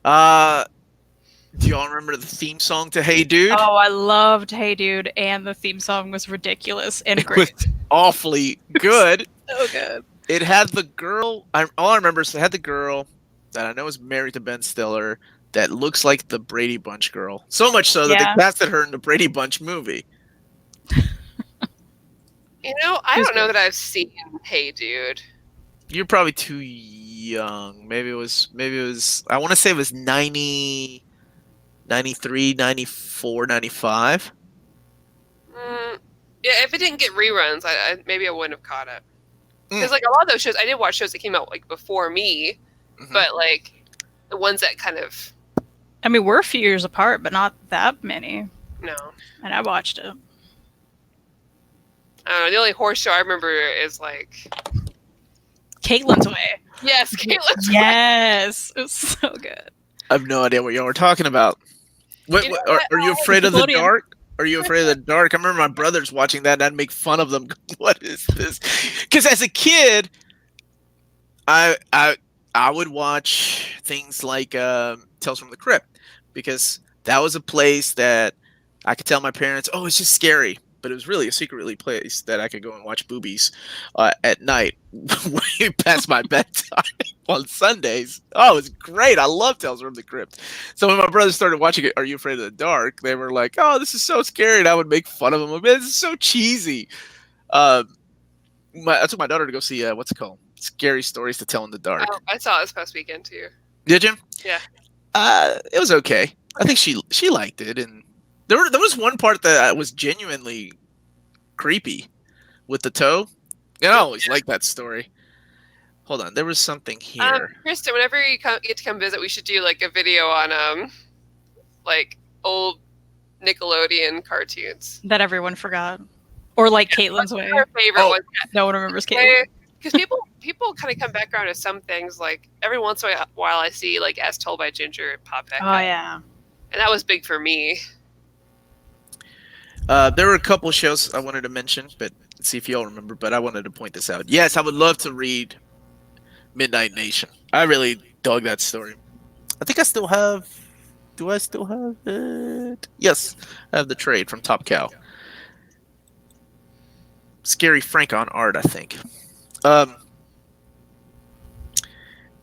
Speaker 3: Do y'all remember the theme song to Hey Dude?
Speaker 2: Oh, I loved Hey Dude, and the theme song was ridiculous and great.
Speaker 3: It was awfully good.
Speaker 2: So good.
Speaker 3: It had the girl. All I remember is it had the girl that I know is married to Ben Stiller. That looks like the Brady Bunch girl. So much so that they casted her in the Brady Bunch movie.
Speaker 1: I don't know that I've seen Hey Dude.
Speaker 3: You're probably too young. Maybe it was I want to say it was 90, 93, 94, 95.
Speaker 1: Yeah, if it didn't get reruns, maybe I wouldn't have caught it. Because like a lot of those shows, I did watch shows that came out like before me, but like the ones that kind of.
Speaker 2: I mean, we're a few years apart, but not that many.
Speaker 1: No.
Speaker 2: And I watched it.
Speaker 1: I don't know. The only horse show I remember is like
Speaker 2: Caitlin's Way.
Speaker 1: Yes, Caitlin's Way.
Speaker 2: Yes, it was so good.
Speaker 3: I have no idea what y'all were talking about. Are you afraid of the
Speaker 2: Nickelodeon.
Speaker 3: dark? Are you afraid of the dark? I remember my brothers watching that, and I'd make fun of them. What is this? Because as a kid, I would watch things like Tales from the Crypt, because that was a place that I could tell my parents, oh, it's just scary, but it was really a secretly place that I could go and watch boobies at night, way past my bedtime on Sundays. Oh, it's great! I love Tales from the Crypt. So when my brothers started watching it, Are You Afraid of the Dark? They were like, oh, this is so scary, and I would make fun of them. Man, this is so cheesy. I took my daughter to go see what's it called? Scary Stories to Tell in the Dark.
Speaker 1: Oh, I saw it this past weekend too.
Speaker 3: Did you?
Speaker 1: Yeah.
Speaker 3: It was okay. I think she liked it, and there was one part that was genuinely creepy with the toe. And I always liked that story. Hold on, there was something here.
Speaker 1: Kristen, whenever you get to come visit, we should do like a video on like old Nickelodeon cartoons
Speaker 2: that everyone forgot, or like Caitlin's Way.
Speaker 1: Our favorite ones.
Speaker 2: No one remembers Caitlin.
Speaker 1: Because people kind of come back around to some things. Like every once in a while, I see like As Told by Ginger pop back up.
Speaker 2: Yeah,
Speaker 1: and that was big for me.
Speaker 3: There were a couple shows I wanted to mention, but let's see if y'all remember. But I wanted to point this out. Yes, I would love to read Midnight Nation. I really dug that story. I think I still have. Do I still have it? Yes, I have the trade from Top Cow. Scary Frank on art, I think.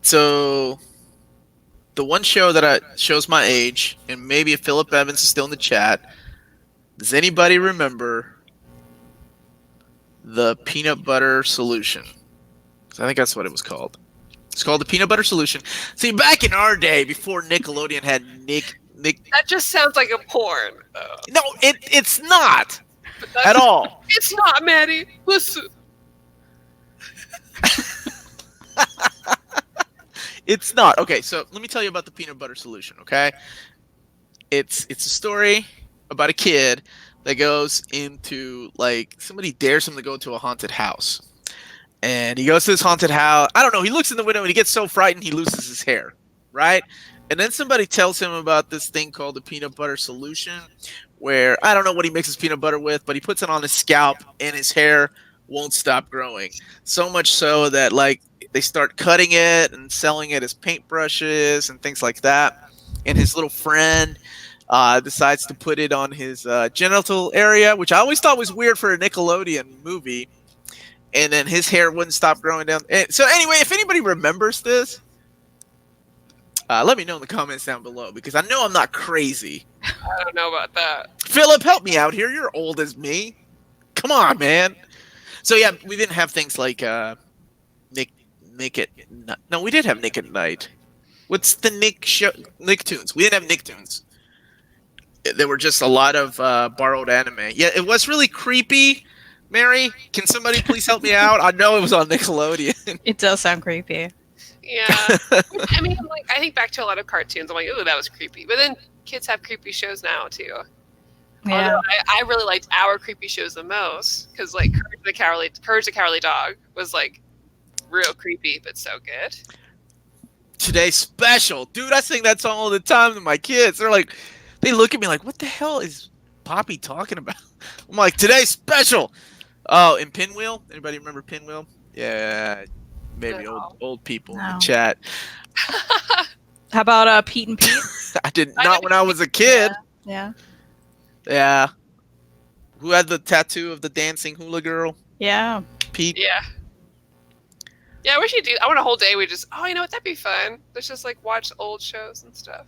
Speaker 3: So the one show that shows my age, and maybe if Philip Evans is still in the chat, does anybody remember the Peanut Butter Solution? I think that's what it was called. It's called the Peanut Butter Solution. See, back in our day, before Nickelodeon had Nick.
Speaker 1: That just sounds like a porn.
Speaker 3: No, it's not at all.
Speaker 1: It's not, Maddie. Listen.
Speaker 3: It's not. Okay, so let me tell you about the Peanut Butter Solution, okay? It's a story about a kid that goes into, like, somebody dares him to go to a haunted house. And he goes to this haunted house. I don't know, he looks in the window and he gets so frightened he loses his hair, right? And then somebody tells him about this thing called the Peanut Butter Solution, where I don't know what he mixes peanut butter with, but he puts it on his scalp and his hair won't stop growing. So much so that, like, they start cutting it and selling it as paintbrushes and things like that. And his little friend decides to put it on his genital area, which I always thought was weird for a Nickelodeon movie. And then his hair wouldn't stop growing down. So anyway, if anybody remembers this, let me know in the comments down below, because I know I'm not crazy.
Speaker 1: I don't know about that.
Speaker 3: Philip, help me out here. You're old as me. Come on, man. So yeah, we didn't have things like Nick at no, we did have Nick at Night. What's the Nick show? Nicktoons. We didn't have Nicktoons. There were just a lot of borrowed anime. Yeah, it was really creepy. Mary, can somebody please help me out? I know it was on Nickelodeon.
Speaker 2: It does sound creepy.
Speaker 1: Yeah. I mean, like, I think back to a lot of cartoons. I'm like, ooh, that was creepy. But then kids have creepy shows now, too.
Speaker 2: Yeah.
Speaker 1: Although I really liked our creepy shows the most. Because, like, Courage the Cowardly Dog was, like, real creepy, but so good.
Speaker 3: Today's Special. Dude, I sing that song all the time to my kids. They're like, they look at me like, what the hell is Poppy talking about? I'm like, Today's Special. Oh, and Pinwheel? Anybody remember Pinwheel? Yeah, maybe
Speaker 1: No.
Speaker 3: old people in
Speaker 2: No.
Speaker 3: the chat.
Speaker 2: How about Pete and Pete?
Speaker 3: I did not when I was a kid.
Speaker 2: Yeah.
Speaker 3: Yeah. Who had the tattoo of the dancing hula girl?
Speaker 2: Yeah.
Speaker 3: Pete?
Speaker 1: Yeah. Yeah, we should do. I want a whole day. We just, you know what? That'd be fun. Let's just like watch old shows and stuff.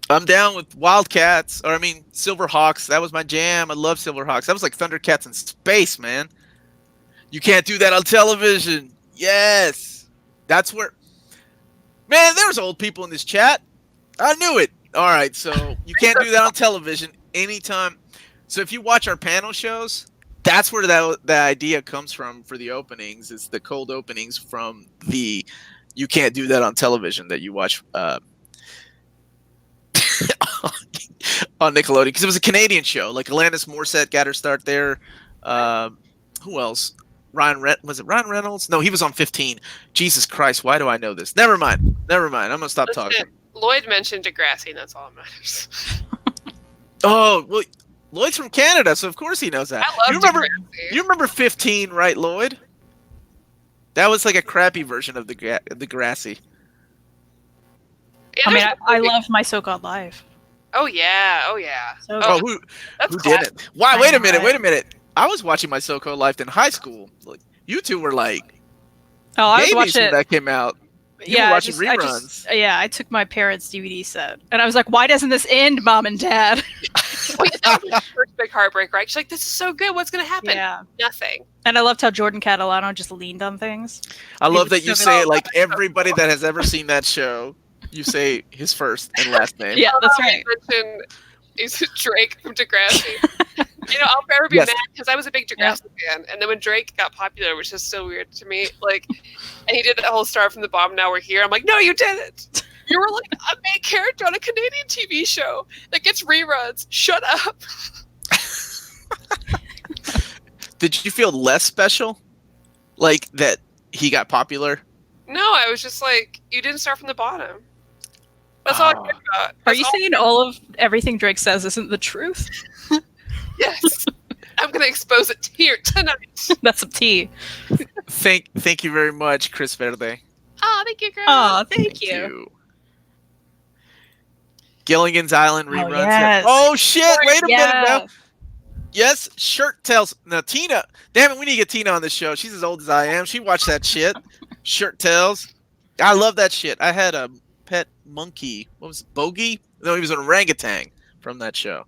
Speaker 3: I'm down with Wildcats, or I mean Silverhawks. That was my jam. I love Silverhawks. That was like Thundercats in space, man. You can't do that on television. Yes. That's where... Man, there's old people in this chat. I knew it. All right, so you can't do that on television anytime. So if you watch our panel shows, that's where the idea comes from for the openings. It's the cold openings from the you can't do that on television that you watch on Nickelodeon, because it was a Canadian show. Like Alanis Morissette got her start there. Who else? Was it Ryan Reynolds? No, he was on 15. Jesus Christ, why do I know this? Never mind. I'm gonna stop talking.
Speaker 1: Lloyd mentioned Degrassi, and that's all that matters.
Speaker 3: Oh, well, Lloyd's from Canada, so of course he knows that.
Speaker 1: I love Degrassi.
Speaker 3: You remember 15, right, Lloyd? That was like a crappy version of the Degrassi.
Speaker 2: I mean, I love My So-Called Life.
Speaker 1: Oh yeah.
Speaker 2: So
Speaker 3: who didn't? Why? Wait a minute. I was watching My So-Called Life in high school. Like, you two were like,
Speaker 2: I was watching
Speaker 3: when that came out. You were watching reruns.
Speaker 2: I took my parents' DVD set, and I was like, "Why doesn't this end, Mom and Dad?"
Speaker 1: That was my first big heartbreak, right? She's like, "This is so good. What's going to happen?"
Speaker 2: Yeah.
Speaker 1: Nothing.
Speaker 2: And I loved how Jordan Catalano just leaned on things.
Speaker 3: I love that you say it like everybody that has ever seen that show. You say his first and last name.
Speaker 2: Yeah, that's right.
Speaker 1: He's Drake from Degrassi. I'll forever be mad because I was a big Degrassi fan, and then when Drake got popular, which is so weird to me, like, and he did that whole Start from the Bottom, Now We're Here. I'm like, no, you didn't. You were like a main character on a Canadian TV show that gets reruns. Shut up.
Speaker 3: Did you feel less special, like that he got popular?
Speaker 1: No, I was just like, you didn't start from the bottom. That's all I care about.
Speaker 2: Are you saying all of everything Drake says isn't the truth?
Speaker 1: Yes. I'm going to expose it here tonight.
Speaker 2: That's some tea.
Speaker 3: Thank you very much, Chris Verde.
Speaker 1: Oh, thank you, girl.
Speaker 2: Oh, thank you.
Speaker 3: Gilligan's Island reruns.
Speaker 2: Oh, yes.
Speaker 3: Oh shit, wait a minute now.
Speaker 2: Yes,
Speaker 3: Shirt Tails. Now, Tina. Damn it, we need to get Tina on this show. She's as old as I am. She watched that shit. Shirt Tails. I love that shit. I had a pet monkey. What was it? Bogey? No, he was an orangutan from that show.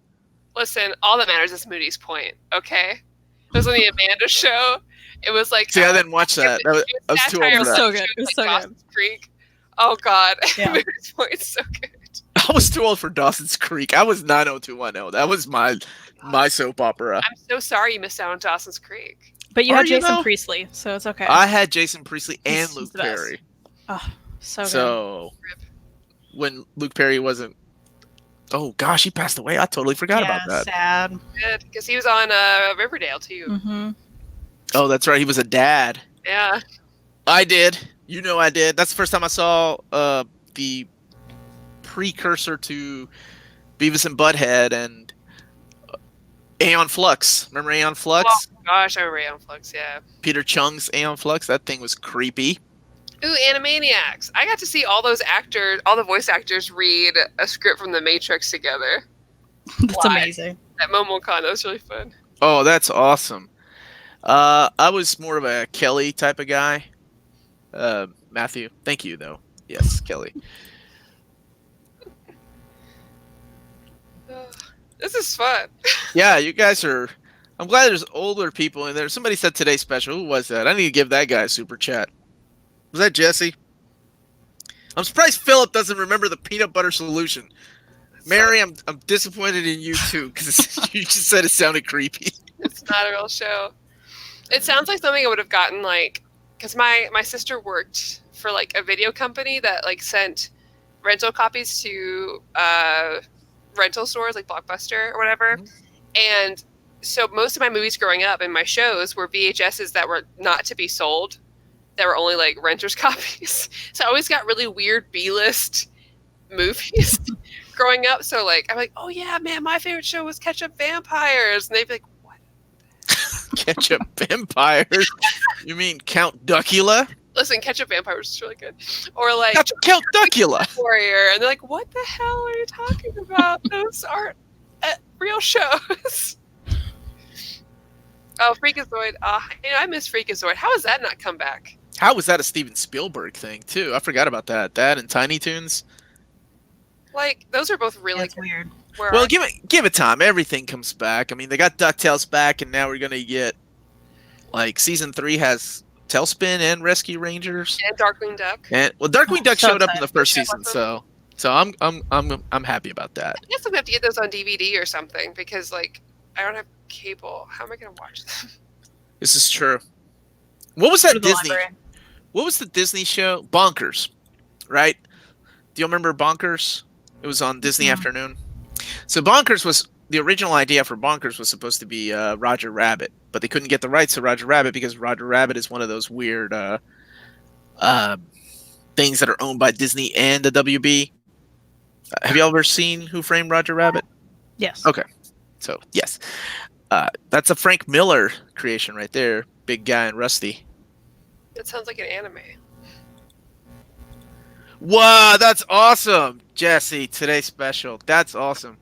Speaker 1: Listen, all that matters is Moody's Point, okay? It was on the Amanda show. It was like...
Speaker 3: See, I didn't watch that. I was too old for that.
Speaker 2: So good. It was so good.
Speaker 1: Dawson's Creek. Oh, God.
Speaker 2: Yeah.
Speaker 1: Moody's Point's so good.
Speaker 3: I was too old for Dawson's Creek. I was 90210. That was my soap opera.
Speaker 1: I'm so sorry you missed out on Dawson's Creek.
Speaker 2: But you had Jason Priestley, so it's okay.
Speaker 3: I had Jason Priestley and Luke Perry.
Speaker 2: Oh, so good.
Speaker 3: So when Luke Perry wasn't... Oh, gosh, he passed away. I totally forgot about that.
Speaker 2: Sad.
Speaker 1: Because he was on Riverdale, too.
Speaker 2: Mm-hmm.
Speaker 3: Oh, that's right. He was a dad.
Speaker 1: Yeah.
Speaker 3: I did. You know I did. That's the first time I saw the precursor to Beavis and Butthead and Aeon Flux. Remember Aeon Flux?
Speaker 1: Oh, gosh, I remember Aeon Flux, yeah.
Speaker 3: Peter Chung's Aeon Flux. That thing was creepy.
Speaker 1: Ooh, Animaniacs. I got to see all the voice actors read a script from The Matrix together.
Speaker 2: That's amazing.
Speaker 1: At MomoCon, that was really fun.
Speaker 3: Oh, that's awesome. I was more of a Kelly type of guy. Matthew, thank you, though. Yes, Kelly.
Speaker 1: This is fun.
Speaker 3: Yeah, you guys are... I'm glad there's older people in there. Somebody said today's special. Who was that? I need to give that guy a super chat. Was that Jesse? I'm surprised Philip doesn't remember the peanut butter solution. Mary, I'm disappointed in you too because you just said it sounded creepy.
Speaker 1: It's not a real show. It sounds like something I would have gotten because my sister worked for a video company that sent rental copies to rental stores like Blockbuster or whatever. Mm-hmm. And so most of my movies growing up and my shows were VHSs that were not to be sold. That were only renter's copies. So I always got really weird B-list movies growing up. So I'm like, oh yeah, man, my favorite show was Ketchup Vampires. And they'd be like, what?
Speaker 3: Ketchup Vampires? You mean Count Duckula?
Speaker 1: Listen, Ketchup Vampires is really good. Or
Speaker 3: Count Duckula
Speaker 1: Warrior. And they're like, what the hell are you talking about? Those aren't real shows. Oh, Freakazoid. I miss Freakazoid. How has that not come back?
Speaker 3: How was that a Steven Spielberg thing, too? I forgot about that. That and Tiny Toons.
Speaker 1: Those are both really
Speaker 2: That's weird.
Speaker 3: Well, give it time. Everything comes back. I mean, they got DuckTales back, and now we're going to get, season 3 has Tailspin and Rescue Rangers.
Speaker 1: And Darkwing Duck.
Speaker 3: And Darkwing Duck showed up in the first season, so I'm happy about that.
Speaker 1: I guess I'm going to have to get those on DVD or something, because, I don't have cable. How am I going to watch them?
Speaker 3: This is true. What was that Disney? What was the Disney show? Bonkers, right? Do you remember Bonkers? It was on Disney Afternoon. So Bonkers was the original idea for Bonkers was supposed to be Roger Rabbit, but they couldn't get the rights to Roger Rabbit because Roger Rabbit is one of those weird things that are owned by Disney and the WB. Have you ever seen Who Framed Roger Rabbit?
Speaker 2: Yes.
Speaker 3: Okay. So, yes. That's a Frank Miller creation right there. Big guy and Rusty.
Speaker 1: That sounds like an anime.
Speaker 3: Wow, that's awesome, Jesse. Today's special. That's awesome.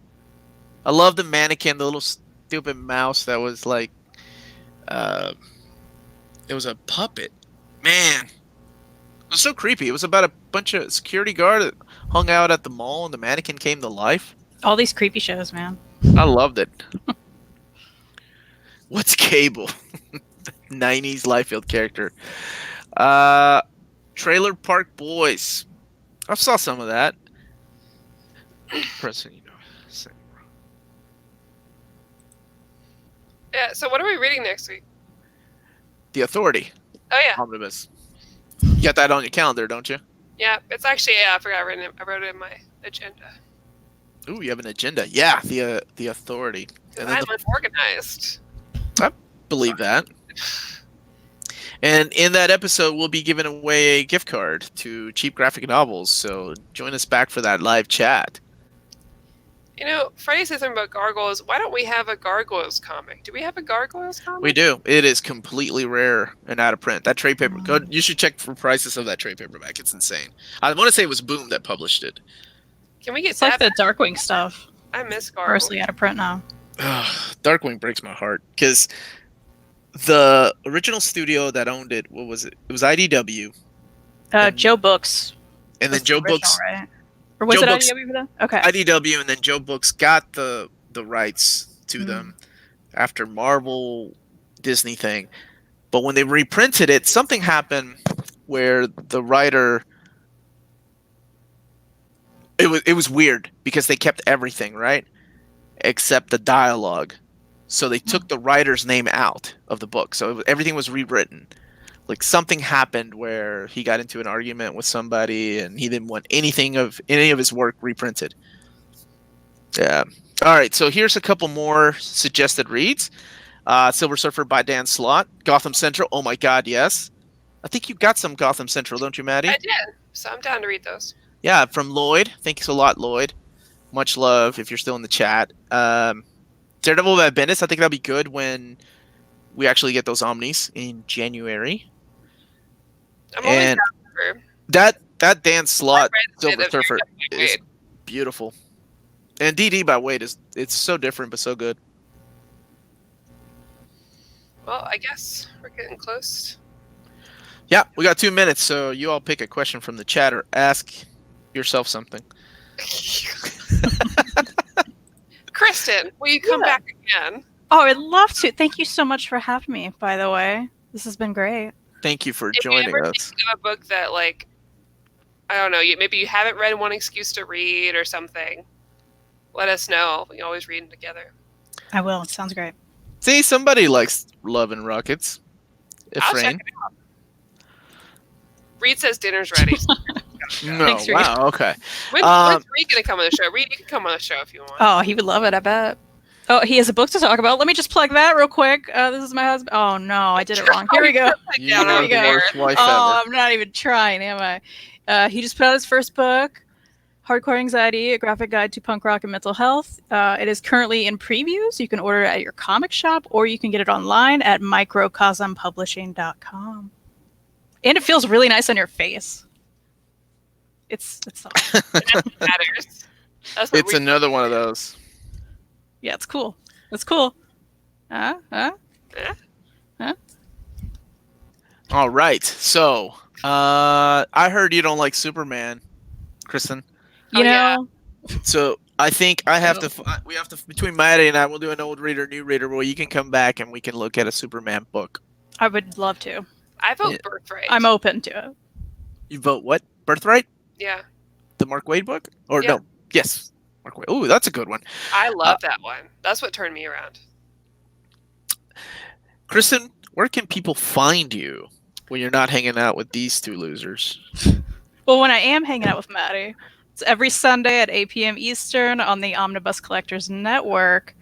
Speaker 3: I love the mannequin, the little stupid mouse that was like, it was a puppet. Man, it was so creepy. It was about a bunch of security guard that hung out at the mall, and the mannequin came to life.
Speaker 2: All these creepy shows, man.
Speaker 3: I loved it. What's Cable? 90s Liefeld character. Trailer Park Boys. I saw some of that. Pressing,
Speaker 1: Yeah, so what are we reading next week?
Speaker 3: The Authority.
Speaker 1: Oh, yeah.
Speaker 3: Omnibus. You got that on your calendar, don't you?
Speaker 1: Yeah, it's actually, I forgot I wrote it in my agenda.
Speaker 3: Ooh, you have an agenda. Yeah, the Authority.
Speaker 1: And I'm unorganized.
Speaker 3: I believe that. And in that episode, we'll be giving away a gift card to Cheap Graphic Novels, so join us back for that live chat.
Speaker 1: You know, Freddie said something about gargoyles. Why don't we have a gargoyles comic? Do we have a gargoyles comic?
Speaker 3: We do. It is completely rare and out of print. That trade paper, you should check for prices of that trade paperback. It's insane. I want to say it was Boom that published it.
Speaker 1: Can we get
Speaker 2: It's
Speaker 1: that?
Speaker 2: like the Darkwing stuff.
Speaker 1: I miss gargoyles.
Speaker 2: Mostly out of print now.
Speaker 3: Darkwing breaks my heart because the original studio that owned it, what was it? It was IDW.
Speaker 2: Joe Books.
Speaker 3: And then Joe Books.
Speaker 2: Right? Or was
Speaker 3: Joe
Speaker 2: it
Speaker 3: Books,
Speaker 2: IDW for that? Okay.
Speaker 3: IDW, and then Joe Books got the rights to them after Marvel Disney thing. But when they reprinted it, something happened where the writer, it was weird because they kept everything, right? Except the dialogue. So they took the writer's name out of the book. So everything was rewritten. Like something happened where he got into an argument with somebody and he didn't want any of his work reprinted. Yeah. All right. So here's a couple more suggested reads. Silver Surfer by Dan Slott. Gotham Central. Oh my God. Yes. I think you got some Gotham Central, don't you, Maddie?
Speaker 1: I did. So I'm down to read those.
Speaker 3: Yeah. From Lloyd. Thanks a lot, Lloyd. Much love if you're still in the chat. Daredevil by Bendis. I think that'll be good when we actually get those Omnis in January.
Speaker 1: I'm always down for
Speaker 3: that Dan Slott Silver Surfer is beautiful, and DD by Wade it's so different but so good.
Speaker 1: Well, I guess we're getting close.
Speaker 3: Yeah, we got 2 minutes, so you all pick a question from the chat or ask yourself something.
Speaker 1: Kristen, will you come back again?
Speaker 2: Oh, I'd love to. Thank you so much for having me, by the way. This has been great.
Speaker 3: Thank you for
Speaker 1: if
Speaker 3: joining
Speaker 1: you ever
Speaker 3: us.
Speaker 1: Think of a book that, like, I don't know, maybe you haven't read One Excuse to Read or something, let us know. We can always read them together.
Speaker 2: I will. It sounds great.
Speaker 3: See, somebody likes Love and Rockets.
Speaker 1: I'll check it out. Reed says dinner's ready.
Speaker 3: No,
Speaker 2: Thanks, Reed.
Speaker 3: wow, okay.
Speaker 1: When's Reed going to come on the show? Reed, you can come on the show if you want.
Speaker 2: Oh, he would love it, I bet. Oh, he has a book to talk about. Let me just plug that real quick. This is my husband. Oh, no, I did it wrong. Here we go.
Speaker 3: You're the worst wife ever.
Speaker 2: I'm not even trying, am I? He just put out his first book, Hardcore Anxiety, A Graphic Guide to Punk Rock and Mental Health. It is currently in previews. You can order it at your comic shop, or you can get it online at microcosmpublishing.com. And it feels really nice on your face. It's
Speaker 1: It matters.
Speaker 3: It's another one of those.
Speaker 2: Yeah, it's cool. It's cool.
Speaker 3: All right. So, I heard you don't like Superman, Kristen.
Speaker 2: You know.
Speaker 3: So I think I have to. We have to between Maddie and I. We'll do an old reader, new reader, where you can come back and we can look at a Superman book.
Speaker 2: I would love to.
Speaker 1: I vote Birthright.
Speaker 2: I'm open to it.
Speaker 3: You vote what? Birthright?
Speaker 1: Yeah.
Speaker 3: The Mark Waid book? Or no? Yes. Mark Waid. Ooh, that's a good one.
Speaker 1: I love that one. That's what turned me around.
Speaker 3: Kristen, where can people find you when you're not hanging out with these two losers?
Speaker 2: Well, when I am hanging out with Maddie, it's every Sunday at 8 p.m. Eastern on the Omnibus Collectors Network.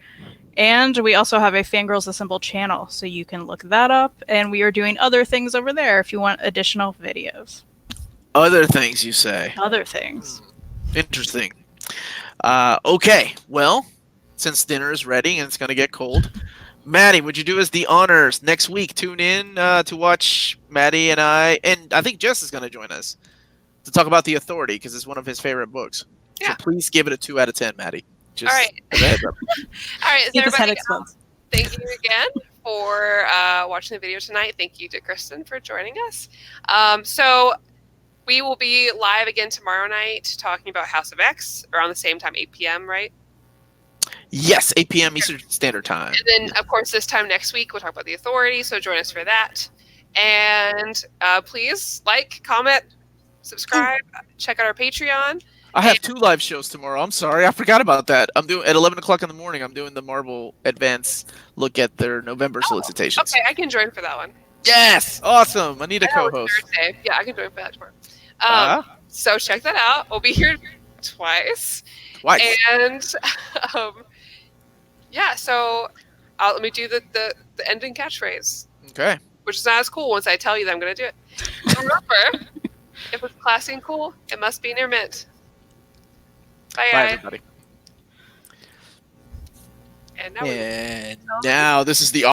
Speaker 2: And we also have a Fangirlz Assemble channel, so you can look that up. And we are doing other things over there if you want additional videos.
Speaker 3: Other things, you say?
Speaker 2: Other things.
Speaker 3: Interesting. Okay, well, since dinner is ready and it's going to get cold, Maddie, would you do us the honors next week? Tune in to watch Maddie and I think Jess is going to join us to talk about The Authority because it's one of his favorite books.
Speaker 1: Yeah.
Speaker 3: So please give it a 2 out of 10, Maddie. Just
Speaker 1: All right.
Speaker 3: as a heads up.
Speaker 1: All right. Is
Speaker 2: Get this head
Speaker 1: everybody
Speaker 2: exposed.
Speaker 1: Thank you again for watching the video tonight. Thank you to Kristan for joining us. So we will be live again tomorrow night talking about House of X around the same time, 8 p.m., right?
Speaker 3: Yes, 8 p.m. Eastern Standard Time.
Speaker 1: And then, of course, this time next week, we'll talk about The Authority, so join us for that. And please like, comment, subscribe, check out our Patreon.
Speaker 3: I have 2 live shows tomorrow. I'm sorry, I forgot about that. I'm doing at 11 o'clock in the morning. I'm doing the Marvel Advance look at their November solicitations.
Speaker 1: Okay, I can join for that one.
Speaker 3: Yes, awesome. I need a co-host.
Speaker 1: Thursday. Yeah, I can join for that tomorrow. So check that out. We'll be here twice. And yeah, so let me do the ending catchphrase.
Speaker 3: Okay.
Speaker 1: Which is not as cool once I tell you that I'm going to do it. Remember, if it's classy and cool, it must be near mint. Bye,
Speaker 3: everybody.
Speaker 1: And now,
Speaker 3: and now this is the